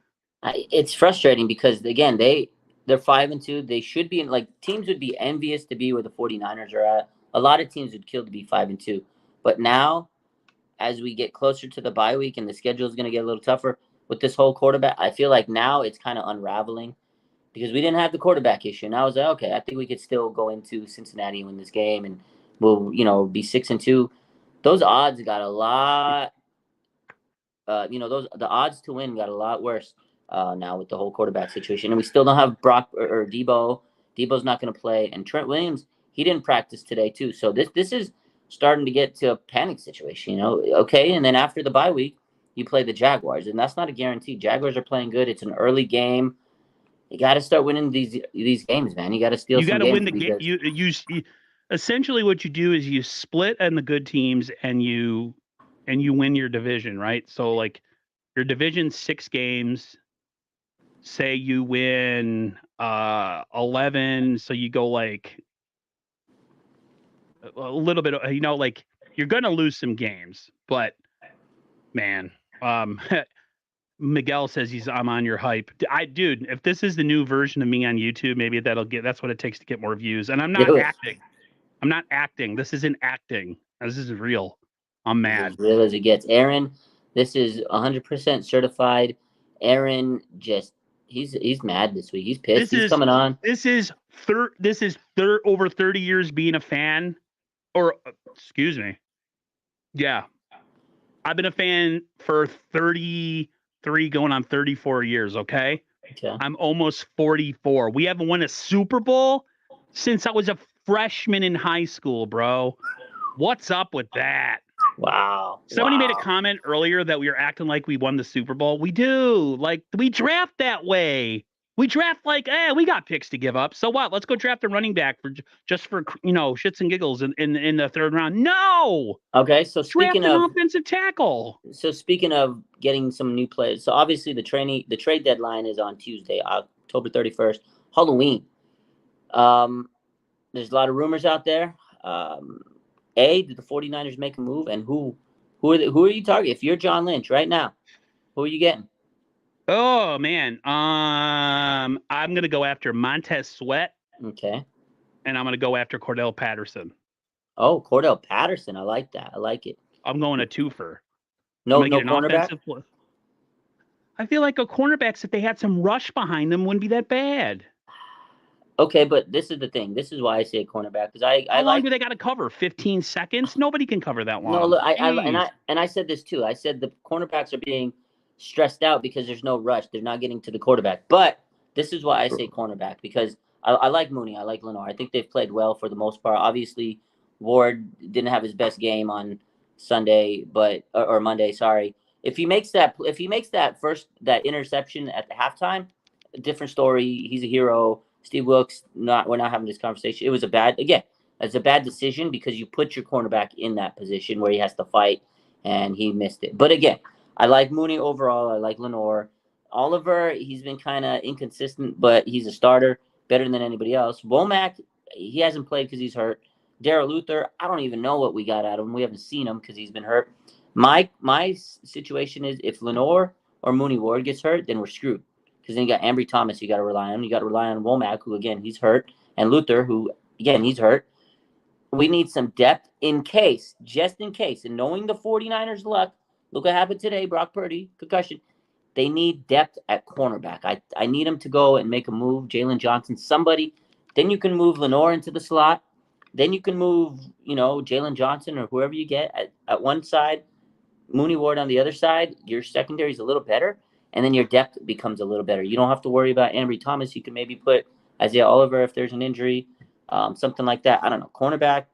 It's frustrating because, again, they're 5-2. They should be, like, teams would be envious to be where the 49ers are at. A lot of teams would kill to be 5-2. But now, as we get closer to the bye week and the schedule is going to get a little tougher with this whole quarterback, I feel like now it's kind of unraveling because we didn't have the quarterback issue. Now I was like, okay, I think we could still go into Cincinnati and win this game, and we'll, be 6-2. Those odds got a lot. The odds to win got a lot worse now with the whole quarterback situation, and we still don't have Brock or Debo. Debo's not going to play, and Trent Williams, he didn't practice today too. So this is starting to get to a panic situation. Okay, and then after the bye week, you play the Jaguars, and that's not a guarantee. Jaguars are playing good. It's an early game. You got to start winning these games, man. You got to steal. You got to win the game. You essentially what you do is you split on the good teams and you win your division, right? So like your division 6 games. Say you win 11, so you go like a little bit. Like you're gonna lose some games, but man, Miguel says I'm on your hype. Dude, if this is the new version of me on YouTube, maybe that's what it takes to get more views. And I'm not acting. I'm not acting. This isn't acting. This is real. I'm mad. As real as it gets. Aaron, this is 100% certified. Aaron he's mad this week. He's pissed. He's coming on. This is over 30 years being a fan, or excuse me. Yeah. I've been a fan for 33 going on 34 years, okay? I'm almost 44. We haven't won a Super Bowl since I was a freshman in high school, bro. What's up with that? Wow. Somebody made a comment earlier that we were acting like we won the Super Bowl. We do. Like, we draft that way. We draft like, we got picks to give up. So what? Let's go draft a running back for shits and giggles in the 3rd round. No. Okay, so speaking of offensive tackle. So speaking of getting some new players, so obviously the trade deadline is on Tuesday, October 31st, Halloween. There's a lot of rumors out there. Did the 49ers make a move, and who Who are you targeting? If you're John Lynch right now, who are you getting? Oh man, I'm gonna go after Montez Sweat, Okay. and I'm gonna go after Cordell Patterson. Oh, Cordell Patterson. I like that. I like it. I'm going a twofer. I'm No, gonna no get an cornerback. offensive. I feel like a cornerbacks, if they had some rush behind them, wouldn't be that bad. Okay, but this is the thing. This is why I say cornerback because I How long like. do they got to cover? 15 seconds? Nobody can cover that No, long. look, Jeez. I said this too. I said the cornerbacks are being stressed out because there's no rush. They're not getting to the quarterback. But this is why I say cornerback because I like Mooney. I like Lenoir. I think they've played well for the most part. Obviously, Ward didn't have his best game on Sunday, but or Monday. Sorry. If he makes that that interception at the halftime, a different story. He's a hero. Steve Wilkes. We're not having this conversation. It was a bad again. It's a bad decision because you put your cornerback in that position where he has to fight, and he missed it. But again, I like Mooney overall. I like Lenoir. Oliver, he's been kind of inconsistent, but he's a starter, better than anybody else. Womack, he hasn't played because he's hurt. Darrell Luther, I don't even know what we got out of him. We haven't seen him because he's been hurt. My situation is if Lenoir or Mooney Ward gets hurt, then we're screwed. Because then you got Ambry Thomas you got to rely on. You got to rely on Womack, who, again, he's hurt. And Luther, who, again, he's hurt. We need some depth in case, just in case. And knowing the 49ers' luck, look what happened today, Brock Purdy, concussion. They need depth at cornerback. I need them to go and make a move. Jalen Johnson, somebody. Then you can move Lenoir into the slot. Then you can move, Jalen Johnson or whoever you get at one side, Mooney Ward on the other side. Your secondary is a little better, and then your depth becomes a little better. You don't have to worry about Ambry Thomas. You can maybe put Isaiah Oliver if there's an injury, something like that. I don't know. Cornerback,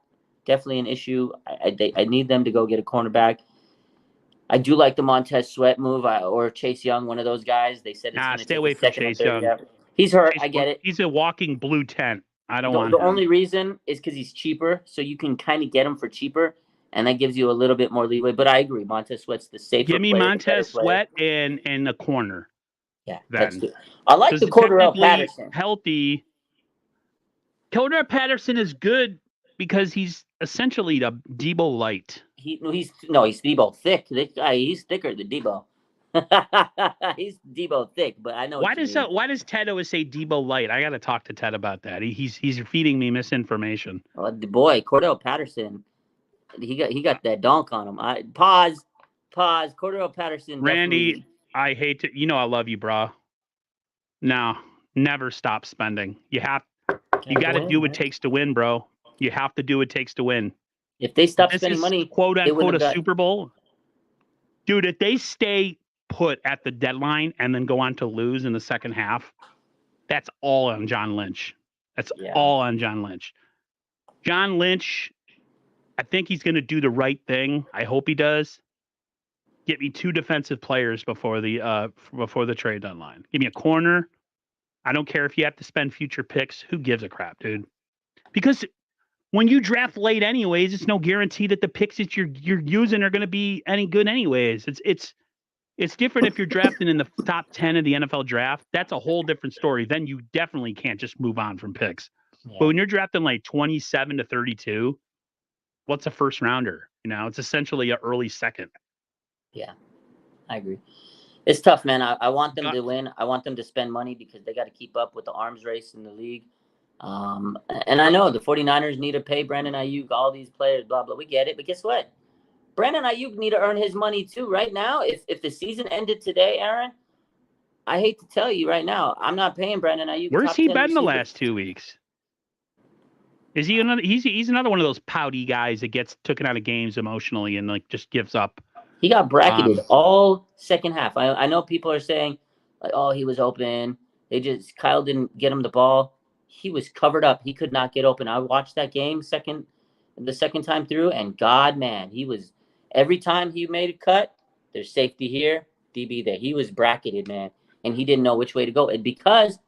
definitely an issue. I need them to go get a cornerback. I do like the Montez Sweat move or Chase Young, one of those guys. They said it's going to Stay take away a from second Chase or third. Young. He's hurt. I get it. He's a walking blue tent. I don't want The him. only reason is because he's cheaper, so you can kind of get him for cheaper, and that gives you a little bit more leeway. But I agree, Montez Sweat's the safer Give me player, Montez Sweat and the corner. Yeah, then. I like the Cordell Patterson. Healthy. Cordell Patterson is good because he's essentially the Debo light. He's Debo thick. This guy, he's thicker than Debo. He's Debo thick, but I know. Why does Ted always say Debo light? I got to talk to Ted about that. He's feeding me misinformation. The boy Cordell Patterson, he got that donk on him. Pause. Cordell Patterson. Randy, definitely... I hate to. I love you, bro. No, never stop spending. You got to do what it takes to win, bro. You have to do what it takes to win. If they stop spending money, quote unquote, a Super Bowl, dude, if they stay put at the deadline and then go on to lose in the second half, that's all on John Lynch. All on John Lynch. John Lynch, I think he's going to do the right thing. I hope he does. Get me 2 defensive players before the trade deadline. Give me a corner. I don't care if you have to spend future picks. Who gives a crap, dude? Because when you draft late anyways, it's no guarantee that the picks that you're using are going to be any good anyways. It's different if you're drafting in the top 10 of the NFL draft. That's a whole different story. Then you definitely can't just move on from picks. Yeah. But when you're drafting like 27 to 32, what's a first rounder? It's essentially an early second. Yeah, I agree. It's tough, man. I want them to win. I want them to spend money because they got to keep up with the arms race in the league. And I know the 49ers need to pay Brandon Ayuk, all these players, blah, blah. We get it. But guess what? Brandon Ayuk need to earn his money too. Right now, if the season ended today, Aaron, I hate to tell you right now, I'm not paying Brandon Ayuk. Where's he been the last 2 weeks? Is he another? He's another one of those pouty guys that gets taken out of games emotionally and like just gives up. He got bracketed all second half. I know people are saying, like, oh, he was open. Kyle didn't get him the ball. He was covered up. He could not get open. I watched that game the second time through, and God, man, every time he made a cut, there's safety here, DB there. He was bracketed, man, and he didn't know which way to go. And because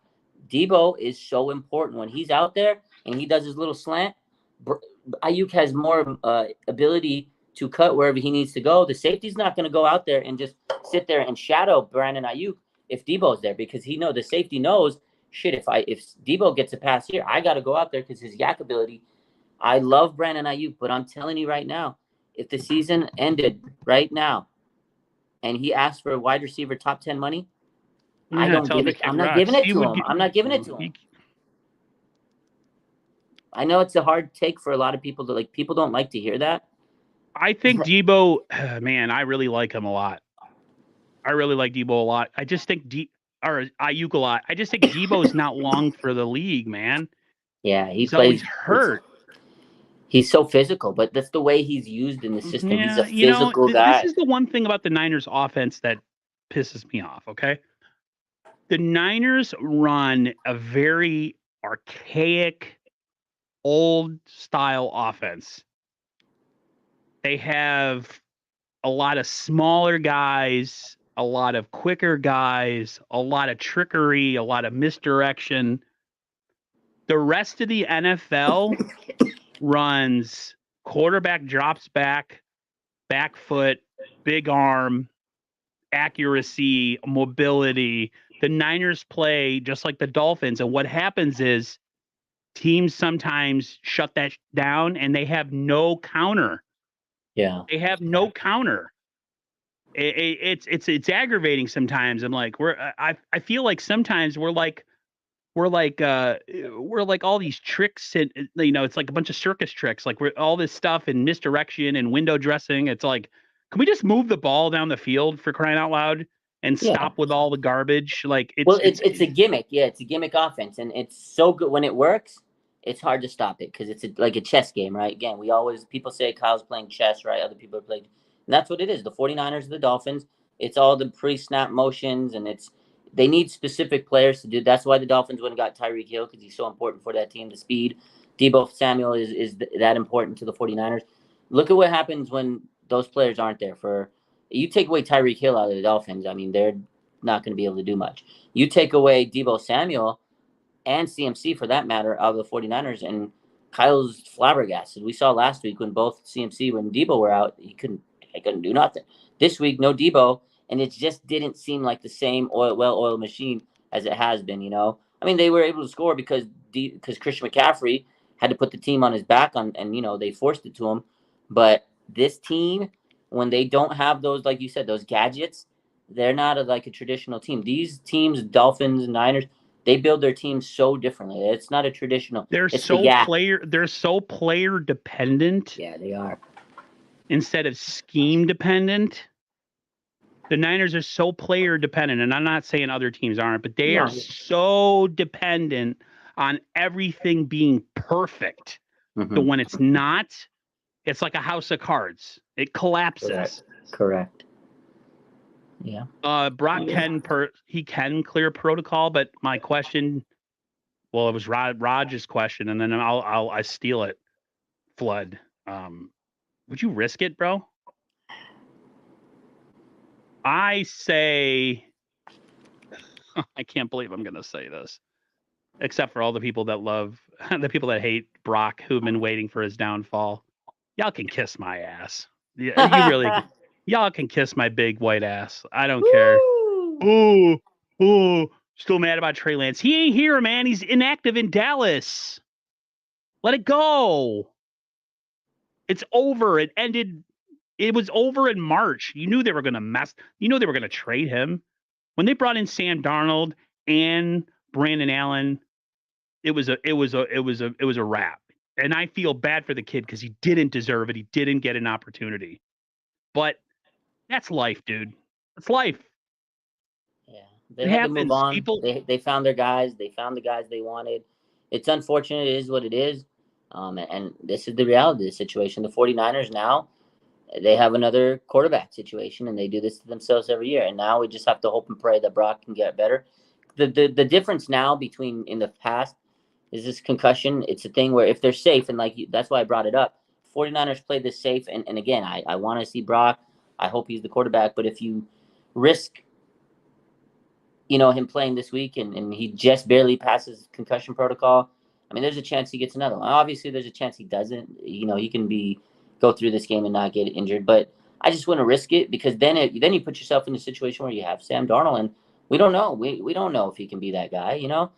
Debo is so important when he's out there and he does his little slant, Ayuk has more ability to cut wherever he needs to go. The safety's not going to go out there and just sit there and shadow Brandon Ayuk if Debo's there because the safety knows, shit, if Debo gets a pass here, I got to go out there because his yak ability. I love Brandon Ayuk, but I'm telling you right now, if the season ended right now and he asked for a wide receiver top 10 money, I don't give it. I'm not giving it to him. I'm not giving it to him. I know it's a hard take for a lot of people to people don't like to hear that. I think Debo, man, I really like him a lot. I really like Debo a lot. I just think Ayuk a lot. I just think Debo's not long for the league, man. Yeah, he's always hurt. He's so physical, but that's the way he's used in the system. Yeah, he's a physical guy. This is the one thing about the Niners offense that pisses me off, okay? The Niners run a very archaic, old style offense. They have a lot of smaller guys, a lot of quicker guys, a lot of trickery, a lot of misdirection. The rest of the NFL runs quarterback drops back, back foot, big arm, accuracy, mobility. The Niners play just like the Dolphins. And what happens is teams sometimes shut that down and they have no counter. Yeah. They have no counter. It's aggravating sometimes. I'm like, I feel like sometimes we're like all these tricks and it's like a bunch of circus tricks, like we're all this stuff and misdirection and window dressing. It's like, can we just move the ball down the field for crying out loud and stop with all the garbage? Like it's a gimmick. Yeah, it's a gimmick offense, and it's so good when it works. It's hard to stop it because it's like a chess game, right? Again, people say Kyle's playing chess, right? Other people are playing, and that's what it is. The 49ers, the Dolphins, it's all the pre-snap motions, and they need specific players to do. That's why the Dolphins went and got Tyreek Hill, because he's so important for that team. The speed. Deebo Samuel is that important to the 49ers. Look at what happens when those players aren't there. You take away Tyreek Hill out of the Dolphins, I mean, they're not going to be able to do much. You take away Deebo Samuel and CMC, for that matter, out of the 49ers, and Kyle's flabbergasted. We saw last week when both CMC and Deebo were out, he couldn't do nothing. This week, no Deebo, and it just didn't seem like the same well-oiled machine as it has been, I mean, they were able to score because Christian McCaffrey had to put the team on his back, and they forced it to him. But this team, when they don't have those, like you said, those gadgets, they're not like a traditional team. These teams, Dolphins, Niners, they build their teams so differently. It's not a traditional. They're so player dependent. Yeah, they are. Instead of scheme dependent. The Niners are so player dependent, and I'm not saying other teams aren't, but they are so dependent on everything being perfect. Mm-hmm. But when it's not, it's like a house of cards. It collapses. Correct. Yeah. Brock can clear protocol, but my question, well, it was Raj's question, and then I steal it. Flood. Would you risk it, bro? I say, I can't believe I'm going to say this, except for all the people that hate Brock, who've been waiting for his downfall. Y'all can kiss my ass. Yeah, you really, y'all can kiss my big white ass. I don't care. Ooh, still mad about Trey Lance. He ain't here, man. He's inactive in Dallas. Let it go. It's over. It ended. It was over in March. You knew they were going to mess. You know they were going to trade him. When they brought in Sam Darnold and Brandon Allen, it was a wrap. And I feel bad for the kid because he didn't deserve it. He didn't get an opportunity. But that's life, dude. It's life. Yeah, they had to move on. They found their guys. They found the guys they wanted. It's unfortunate. It is what it is. And this is the reality of the situation. The 49ers now, they have another quarterback situation, and they do this to themselves every year. And now we just have to hope and pray that Brock can get better. The difference now between in the past is this concussion. It's a thing where if they're safe, and that's why I brought it up, 49ers played this safe. And again, I want to see Brock. I hope he's the quarterback. But if you risk, him playing this week and he just barely passes concussion protocol, I mean, there's a chance he gets another one. Obviously, there's a chance he doesn't. He can go through this game and not get injured. But I just want to risk it because then you put yourself in a situation where you have Sam Darnold, and we don't know. We don't know if he can be that guy, And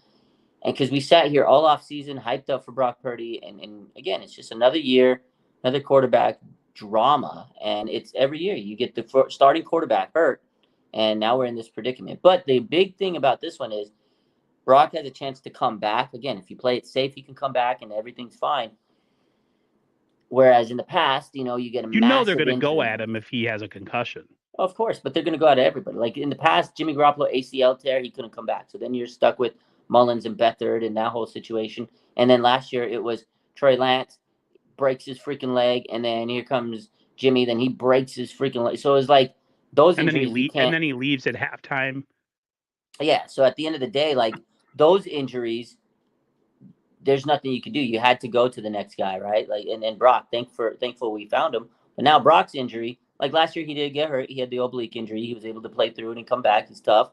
because we sat here all off season, hyped up for Brock Purdy, and again, it's just another year, another quarterback drama, and it's every year you get the starting quarterback hurt, and now we're in this predicament. But the big thing about this one is Brock has a chance to come back. Again, if you play it safe, he can come back and everything's fine. Whereas in the past, you get a they're going to go at him if he has a concussion. Of course, but they're going to go at everybody. Like in the past, Jimmy Garoppolo ACL tear, he couldn't come back. So then you're stuck with Mullins and Beathard and that whole situation. And then last year it was Trey Lance breaks his freaking leg, and then here comes Jimmy, then he breaks his freaking leg. So it's like those injuries. And then he leaves at halftime. Yeah. So at the end of the day, like those injuries, there's nothing you can do. You had to go to the next guy, right? Like and Brock, thankful we found him. But now Brock's injury, like last year he did get hurt. He had the oblique injury. He was able to play through it and come back. He's tough.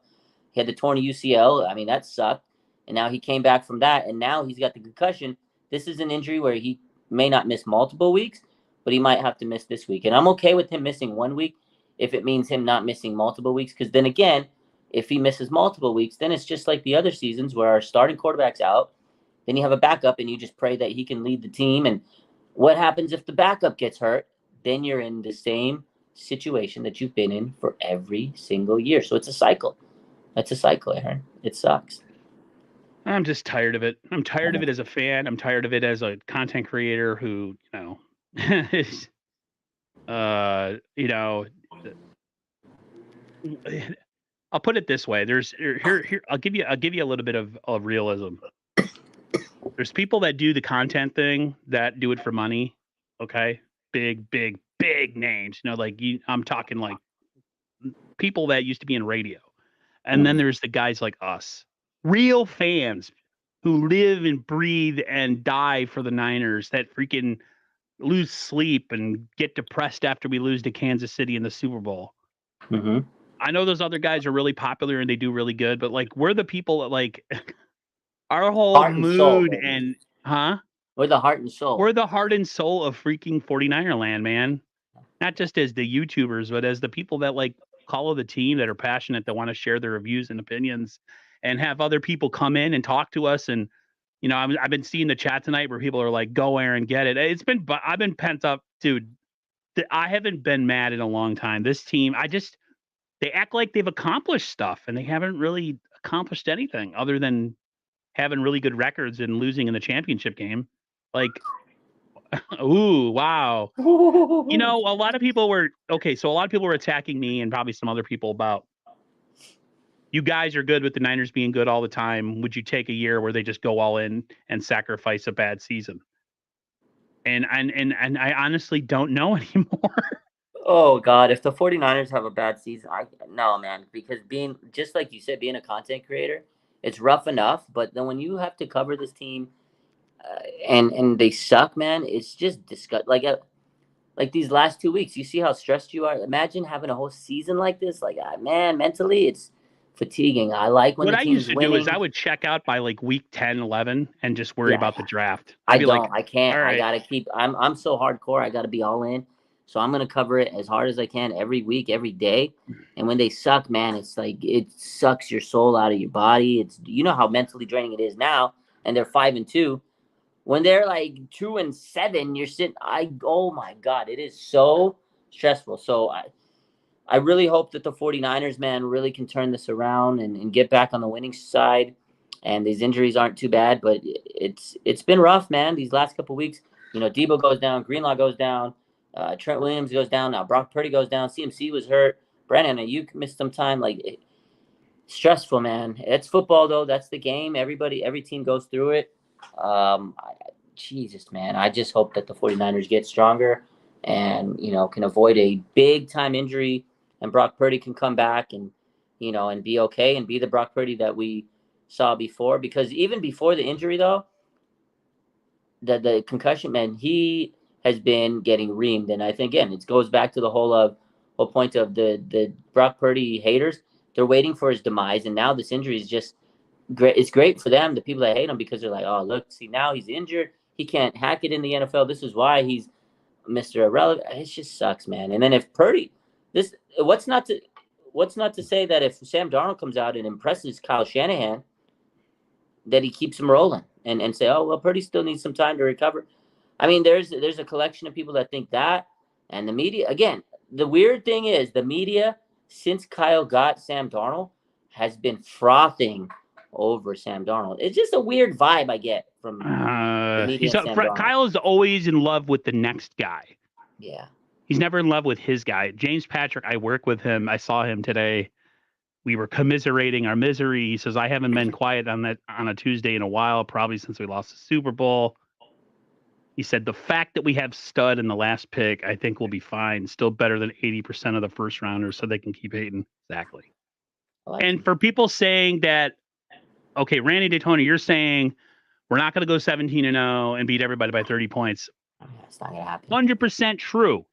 He had the torn UCL. I mean, that sucked. And now he came back from that, and now he's got the concussion. This is an injury where he may not miss multiple weeks, but he might have to miss this week. And I'm okay with him missing 1 week if it means him not missing multiple weeks. Because then again, if he misses multiple weeks, then it's just like the other seasons where our starting quarterback's out. Then you have a backup, and you just pray that he can lead the team. And what happens if the backup gets hurt? Then you're in the same situation that you've been in for every single year. So it's a cycle. That's a cycle, Aaron. It sucks. I'm just tired of it. I'm tired of it as a fan. I'm tired of it as a content creator who, is, I'll put it this way. There's here. I'll give you a little bit of realism. There's people that do the content thing that do it for money. Okay. Big names, I'm talking like people that used to be in radio. And then there's the guys like us, real fans who live and breathe and die for the Niners, that freaking lose sleep and get depressed after we lose to Kansas City in the Super Bowl. Mm-hmm. I know those other guys are really popular and they do really good, but like we're the people that like our whole mood and we're the heart and soul. We're the heart and soul of freaking 49er land, man. Not just as the YouTubers, but as the people that like follow the team, that are passionate, that want to share their reviews and opinions and have other people come in and talk to us. And, I've been seeing the chat tonight where people are like, go Aaron, get it. I've been pent up, dude. I haven't been mad in a long time. This team, they act like they've accomplished stuff and they haven't really accomplished anything other than having really good records and losing in the championship game. Like, ooh, wow. A lot of people were attacking me and probably some other people about, you guys are good with the Niners being good all the time. Would you take a year where they just go all in and sacrifice a bad season? And I honestly don't know anymore. Oh God, if the 49ers have a bad season, no, man, because just like you said, being a content creator, it's rough enough, but then when you have to cover this team and they suck, man, it's just disgusting. Like these last 2 weeks, you see how stressed you are. Imagine having a whole season like this. Like, man, mentally, it's fatiguing. I like when what the team is winning. What I used to do is I would check out by like week 10, 11 and just worry about the draft. I can't. Right. I gotta keep. I'm so hardcore. I gotta be all in. So I'm gonna cover it as hard as I can every week, every day. And when they suck, man, it's like it sucks your soul out of your body. It's how mentally draining it is now. And they're 5-2. When they're like 2-7, you're sitting. Oh my God, it is so stressful. So I really hope that the 49ers, man, really can turn this around and get back on the winning side. And these injuries aren't too bad, but it's been rough, man. These last couple of weeks, Debo goes down, Greenlaw goes down, Trent Williams goes down. Now Brock Purdy goes down. CMC was hurt. Brandon, you missed some time. Stressful, man. It's football, though. That's the game. Every team goes through it. Jesus, man. I just hope that the 49ers get stronger and, can avoid a big-time injury and Brock Purdy can come back and be okay and be the Brock Purdy that we saw before. Because even before the injury, though, the concussion, man, he has been getting reamed. And I think, again, it goes back to the whole point of the Brock Purdy haters. They're waiting for his demise. And now this injury is just great. It's great for them, the people that hate him, because they're like, oh, look, see, now he's injured. He can't hack it in the NFL. This is why he's Mr. Irrelevant. It just sucks, man. And then if Purdy, what's not to say that if Sam Darnold comes out and impresses Kyle Shanahan, that he keeps him rolling and say, oh, well, Purdy still needs some time to recover. I mean, there's a collection of people that think that, And the media, again, the weird thing is the media, since Kyle got Sam Darnold, has been frothing over Sam Darnold. It's just a weird vibe I get from the media and Sam Darnold. Kyle is always in love with the next guy. Yeah. He's never in love with his guy. James Patrick, I work with him. I saw him today. We were commiserating our misery. He says, I haven't been quiet on a Tuesday in a while, probably since we lost the Super Bowl. He said, the fact that we have stud in the last pick, I think we'll be fine. Still better than 80% of the first rounders, so they can keep hating. Exactly. And for people saying that, okay, Randy Daytona, you're saying we're not going to go 17-0 and beat everybody by 30 points. That's not going to happen. 100% true.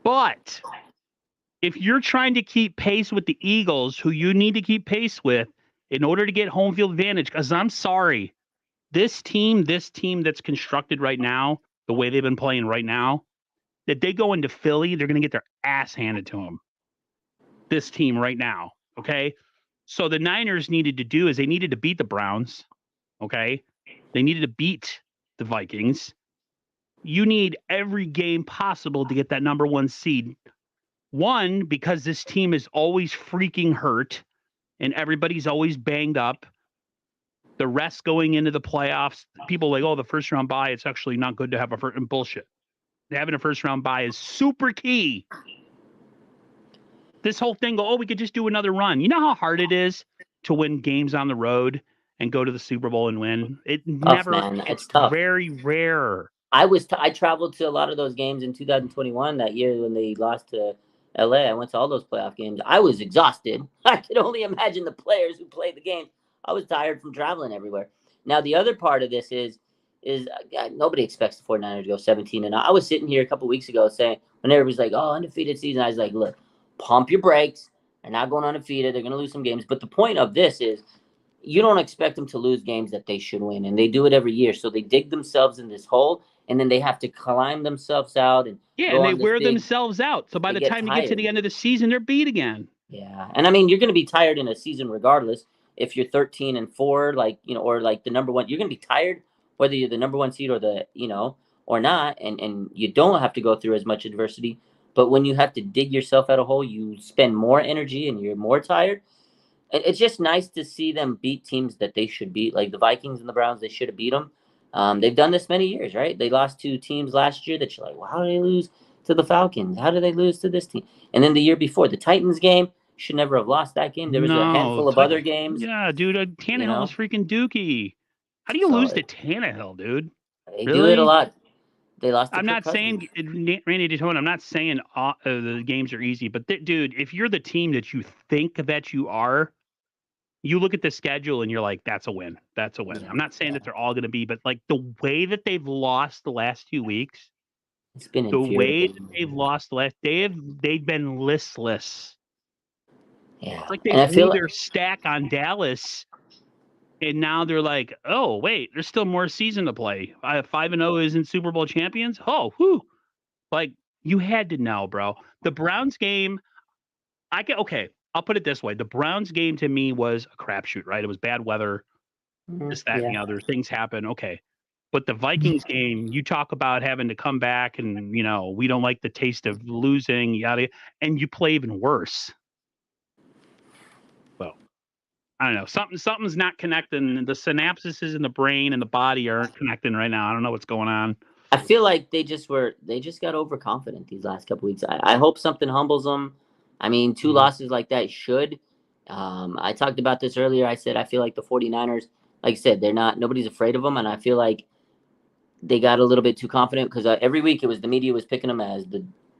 But if you're trying to keep pace with the Eagles, who you need to keep pace with in order to get home field advantage, because I'm sorry, this team that's constructed right now, the way they've been playing right now, that they go into Philly, they're going to get their ass handed to them. This team right now, okay? So the Niners needed to do is they needed to beat the Browns, okay? They needed to beat the Vikings. You need every game possible to get that number 1 seed. One, because this team is always freaking hurt and everybody's always banged up. The rest going into the playoffs, people like, oh, the first round bye, it's actually not good to have a first bullshit. Having a first round bye is super key. This whole thing, oh, we could just do another run. You know how hard it is to win games on the road and go to the Super Bowl and win? It's tough. Very rare. I traveled to a lot of those games in 2021, that year when they lost to LA. I went to all those playoff games. I was exhausted. I could only imagine the players who played the game. I was tired from traveling everywhere. Now, the other part of this is nobody expects the 49ers to go 17-0. I was sitting here a couple weeks ago saying, when everybody's like, oh, undefeated season, I was like, look, pump your brakes. They're not going undefeated. They're going to lose some games. But the point of this is you don't expect them to lose games that they should win, and they do it every year. So they dig themselves in this hole, and then they have to climb themselves out. And they wear themselves out. So by the time you get to the end of the season, they're beat again. Yeah, and I mean, you're going to be tired in a season regardless. If you're 13-4, like, you know, or like the number 1, you're going to be tired whether you're the number 1 seed or the, you know, or not. And you don't have to go through as much adversity. But when you have to dig yourself out of a hole, you spend more energy and you're more tired. It's just nice to see them beat teams that they should beat, like the Vikings and the Browns. They should have beat them. They've done this many years, right? They lost to teams last year that you're like, well, how did they lose to the Falcons? How did they lose to this team? And then the year before, the Titans game, should never have lost that game. There was a handful of other games. Yeah, dude, Tannehill is freaking dookie. How do you lose to Tannehill, dude? They do it a lot. They lost to I'm not saying, Randy Daytona, I'm not saying the games are easy, but dude, if you're the team that you think that you are, you look at the schedule and you're like, that's a win. That's a win. I'm not saying that they're all going to be, but like the way that they've lost the last 2 weeks, it's been the way that they've lost they've been listless. Yeah. It's like they threw their stack on Dallas, and now they're like, oh, wait, there's still more season to play. 5-0 isn't Super Bowl champions? Oh, whew. Like, you had to know, bro. The Browns game, I'll put it this way. The Browns game to me was a crapshoot, right? It was bad weather, this, that, and the other. Things happen, okay. But the Vikings game, you talk about having to come back and, you know, we don't like the taste of losing, yada, and you play even worse. I don't know. Something's not connecting. The synapses in the brain and the body aren't connecting right now. I don't know what's going on. I feel like they just got overconfident these last couple weeks. I hope something humbles them. I mean, 2 losses like that should. I talked about this earlier. I said I feel like the 49ers, like I said, nobody's afraid of them, and I feel like they got a little bit too confident because every week it was the media was picking them as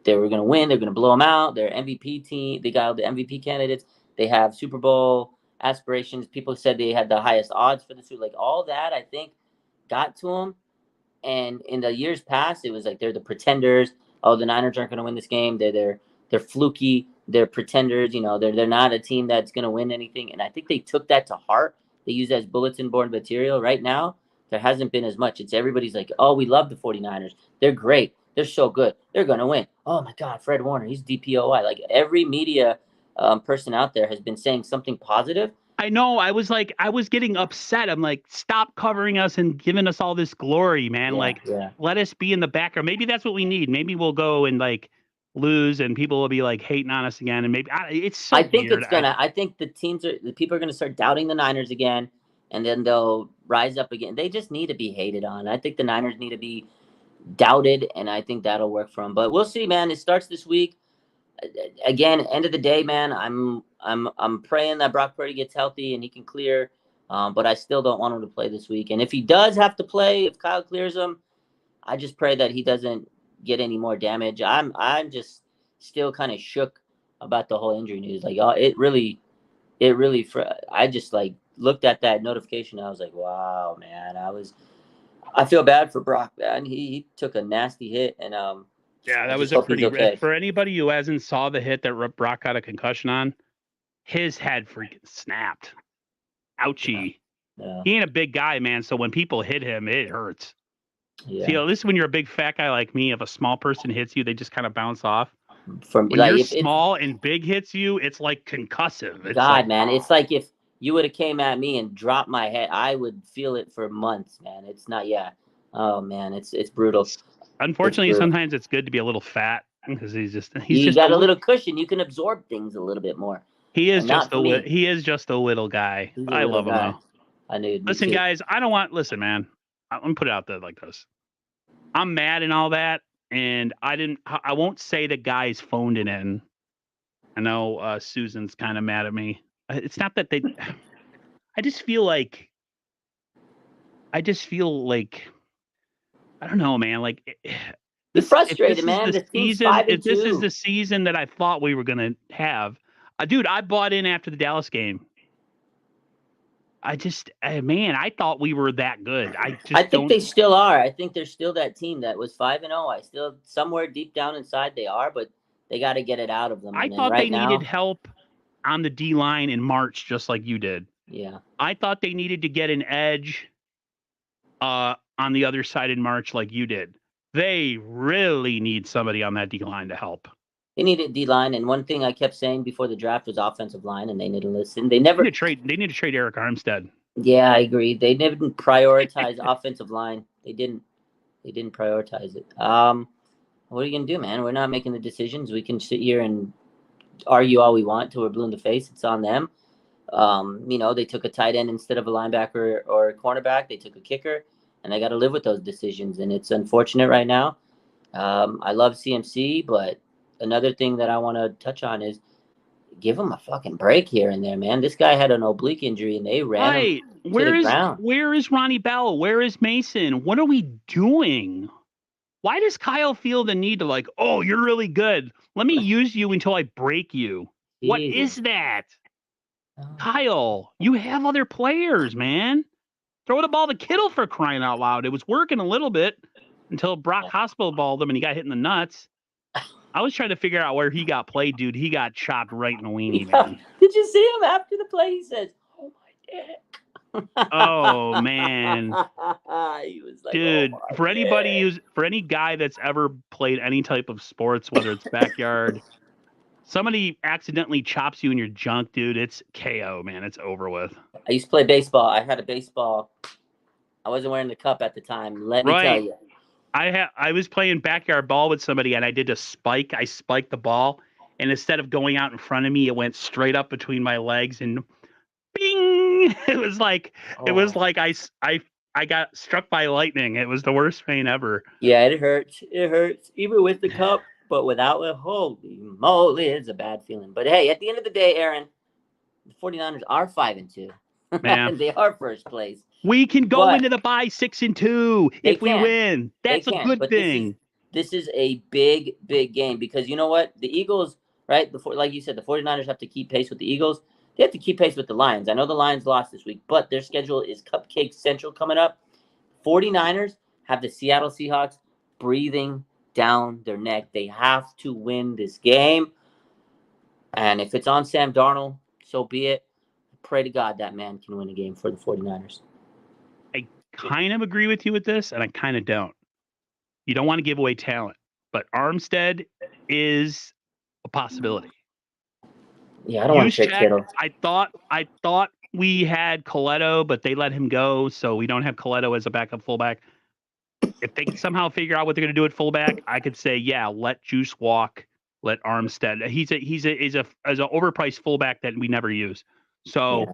they were going to win, they're going to blow them out. Their MVP team, they got all the MVP candidates. They have Super Bowl aspirations. People said they had the highest odds for the Super. Like all that, I think, got to them. And in the years past, it was like they're the pretenders. Oh, the Niners aren't going to win this game. They're fluky. They're pretenders. You know, they're not a team that's going to win anything. And I think they took that to heart. They use that as bulletin board material. Right now, there hasn't been as much. It's everybody's like, oh, we love the 49ers. They're great. They're so good. They're going to win. Oh my God, Fred Warner, he's DPOY. Like every media person out there has been saying something positive. I know. I was getting upset. I'm like, stop covering us and giving us all this glory, man. Yeah, Like, yeah. let us be in the background. Maybe that's what we need. Maybe we'll go and like lose, and people will be like hating on us again. And maybe it's so I think weird. it's gonna. I think the people are gonna start doubting the Niners again, and then they'll rise up again. They just need to be hated on. I think the Niners need to be doubted, and I think that'll work for them. But we'll see, man. It starts this week. Again, end of the day, man. I'm praying that Brock Purdy gets healthy and he can clear. But I still don't want him to play this week. And if he does have to play, if Kyle clears him, I just pray that he doesn't get any more damage. I'm just still kind of shook about the whole injury news. Like, I just like looked at that notification. I was like, wow, man. I feel bad for Brock, man. He took a nasty hit, and Yeah, I that just was a hope he's pretty. okay. For anybody who hasn't saw the hit that Brock got a concussion on, his head freaking snapped. Ouchie. Yeah, He ain't a big guy, man. So when people hit him, it hurts. yeah. See, at least when you're a big fat guy like me, if a small person hits you, they just kind of bounce off. From When like you're if it's small and big hits you, it's like concussive. It's like, God, man, it's like if you would have came at me and dropped my head, I would feel it for months, man. It's not, yeah. Oh man, it's brutal. It's unfortunately, brutal. sometimes it's good to be a little fat because he's You just a got a little cushion. You can absorb things a little bit more, and not for me. he is just a little guy. He's a I little love him guy. though. I knew. Me Listen, too. guys, listen, man. I'm gonna put it out there like this. I'm mad and all that, and I won't say the guys phoned it in. I know Susan's kind of mad at me. It's not that they. I just feel like. I just feel like. I don't know, man. Like You're this. If this frustrated, is man. the This team's season, five and if this is two. the season that I thought we were gonna have, dude, I bought in after the Dallas game. Man, I thought we were that good. I I just think don't. they still are. I think they're still that team that was 5-0. I still somewhere deep down inside they are, but they got to get it out of them. I And then thought they right needed now, help on the D line in March, just like you did. yeah. I thought they needed to get an edge on the other side in March, like you did. They really need somebody on that D line to help. They needed D line, and one thing I kept saying before the draft was offensive line, and they need to listen. They They never. need to trade Eric Armstead. Yeah, I agree. They didn't prioritize offensive line. They didn't. They didn't prioritize it. What are you gonna do, man? We're not making the decisions. We can sit here and argue all we want till we're blue in the face. It's on them. They took a tight end instead of a linebacker or a cornerback. They took a kicker, and they got to live with those decisions. And it's unfortunate right now. I love CMC, but another thing that I want to touch on is give him a fucking break here and there, man. This guy had an oblique injury, and they ran him Right. to the ground. Where is Ronnie Bell? Where is Mason? What are we doing? Why does Kyle feel the need to like, oh, you're really good. Let me use you until I break you. What is Jesus. that? Kyle, you have other players, man. Throw the ball to Kittle for crying out loud. It was working a little bit until Brock hospital balled him and he got hit in the nuts. I was trying to figure out where he got played, dude. He got chopped right in the weenie, man. Did you see him after the play? He says, "Oh my dick." Oh man, He was like, dude. "Oh my For any guy that's ever played any type of sports, whether it's backyard, somebody accidentally chops you in your junk, dude. It's KO, man. It's over with. I used to play baseball. I had a baseball. I wasn't wearing the cup at the time. Let me tell you. I was playing backyard ball with somebody and I did a spike. I spiked the ball, and instead of going out in front of me, it went straight up between my legs and bing. It was like I got struck by lightning. It was the worst pain ever. Yeah, it hurts. It hurts. Even with the cup, but without it, holy moly, it's a bad feeling. But hey, at the end of the day, Aaron, the 49ers are 5-2. Man. They are first place. We can go into the bye 6-2 if we win. That's a good thing. This is a big, big game because you know what? The Eagles, right? Like you said, the 49ers have to keep pace with the Eagles. They have to keep pace with the Lions. I know the Lions lost this week, but their schedule is Cupcake Central coming up. 49ers have the Seattle Seahawks breathing down their neck. They have to win this game. And if it's on Sam Darnold, so be it. Pray to God that man can win a game for the 49ers. I kind of agree with you with this, and I kind of don't. You don't want to give away talent, but Armstead is a possibility. Yeah, I don't want to trade Kittle. I thought we had Coletto, but they let him go, so we don't have Coletto as a backup fullback. If they can somehow figure out what they're going to do at fullback, I could say, yeah, let Juice walk, let Armstead. He's an overpriced fullback that we never use. So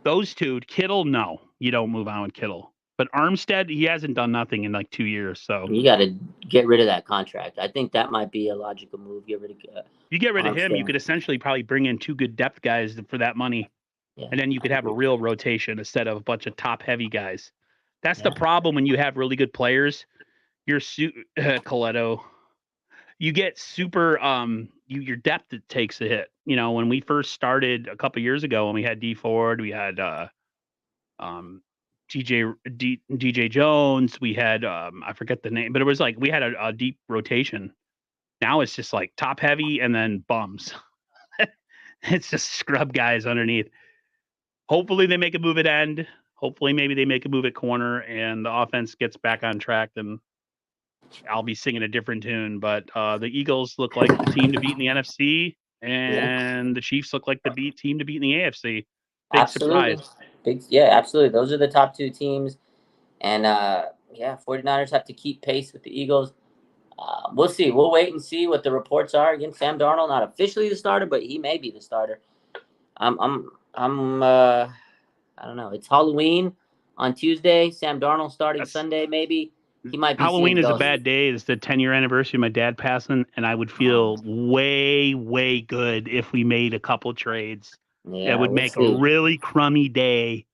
those two, Kittle, no, you don't move on with Kittle. But Armstead, he hasn't done nothing in like 2 years. So you got to get rid of that contract. I think that might be a logical move. Get rid of. You get rid of him, you Armstead. could essentially probably bring in 2 good depth guys for that money. Yeah, and then you could have a real rotation instead of a bunch of top heavy guys. That's the problem when you have really good players. You're Coletto. You get super your depth takes a hit. You know, when we first started a couple years ago, when we had D Ford, we had DJ Jones, we had I forget the name, but it was like we had a deep rotation. Now it's just like top heavy and then bums. It's just scrub guys underneath. Hopefully they make a move at end. Hopefully maybe they make a move at corner and the offense gets back on track. Then I'll be singing a different tune. But the Eagles look like the team to beat in the NFC, and the Chiefs look like the team to beat in the AFC. Big surprise. Absolutely. Those are the top 2 teams. And 49ers have to keep pace with the Eagles. We'll see. We'll wait and see what the reports are. Again, Sam Darnold, not officially the starter, but he may be the starter. I don't know. It's Halloween on Tuesday. Sam Darnold starting Sunday, maybe. He might be. Halloween is a bad day. It's the 10-year anniversary of my dad passing, and I would feel way, way good if we made a couple trades. Yeah, it would make a really crummy day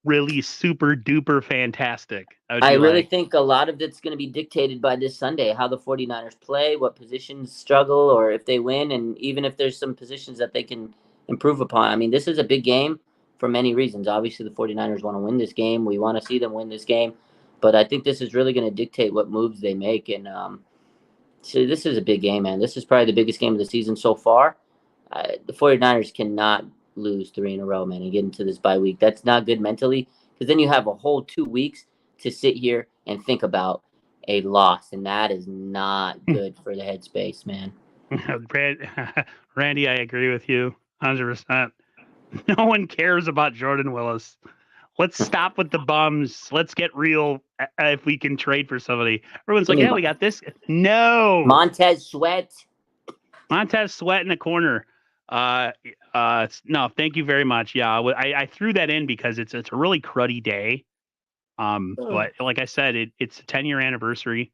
really super duper fantastic. I really think a lot of it's going to be dictated by this Sunday, how the 49ers play, what positions struggle, or if they win, and even if there's some positions that they can improve upon. I mean, this is a big game for many reasons. Obviously, the 49ers want to win this game. We want to see them win this game. But I think this is really going to dictate what moves they make. And so this is a big game, man. This is probably the biggest game of the season so far. The 49ers cannot lose 3 in a row, man, and get into this bye week. That's not good mentally, because then you have a whole 2 weeks to sit here and think about a loss, and that is not good for the headspace, man. Randy, I agree with you 100%. No one cares about Jordan Willis. Let's stop with the bums. Let's get real. If we can trade for somebody, everyone's like, "Yeah, we got this." No, Montez Sweat in the corner. No, thank you very much. Yeah, I threw that in because it's a really cruddy day. But like I said, it's a 10-year anniversary.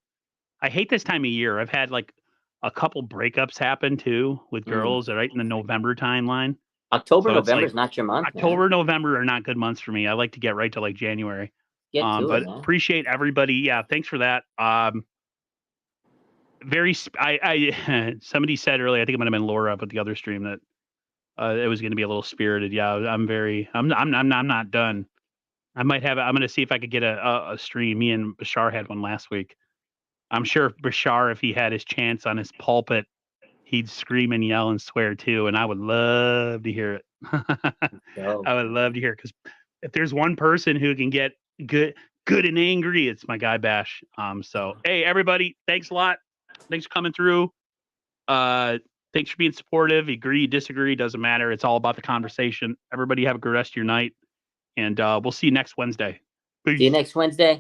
I hate this time of year. I've had like a couple breakups happen too with girls right in the November timeline. November is not your month. October, November are not good months for me. I like to get right to like January. Appreciate everybody. Yeah, thanks for that. Somebody said earlier, I think it might have been Laura up at the other stream, that it was going to be a little spirited. Yeah, I'm not done. I'm going to see if I could get a stream. Me and Bashar had one last week. I'm sure Bashar, if he had his chance on his pulpit, he'd scream and yell and swear too, and I would love to hear it. I would love to hear it, because if there's one person who can get good and angry, it's my guy Bash. So hey, everybody, thanks a lot. Thanks for coming through. Thanks for being supportive. Agree, disagree, doesn't matter. It's all about the conversation. Everybody have a good rest of your night, and we'll see you next Wednesday. Peace. See you next Wednesday.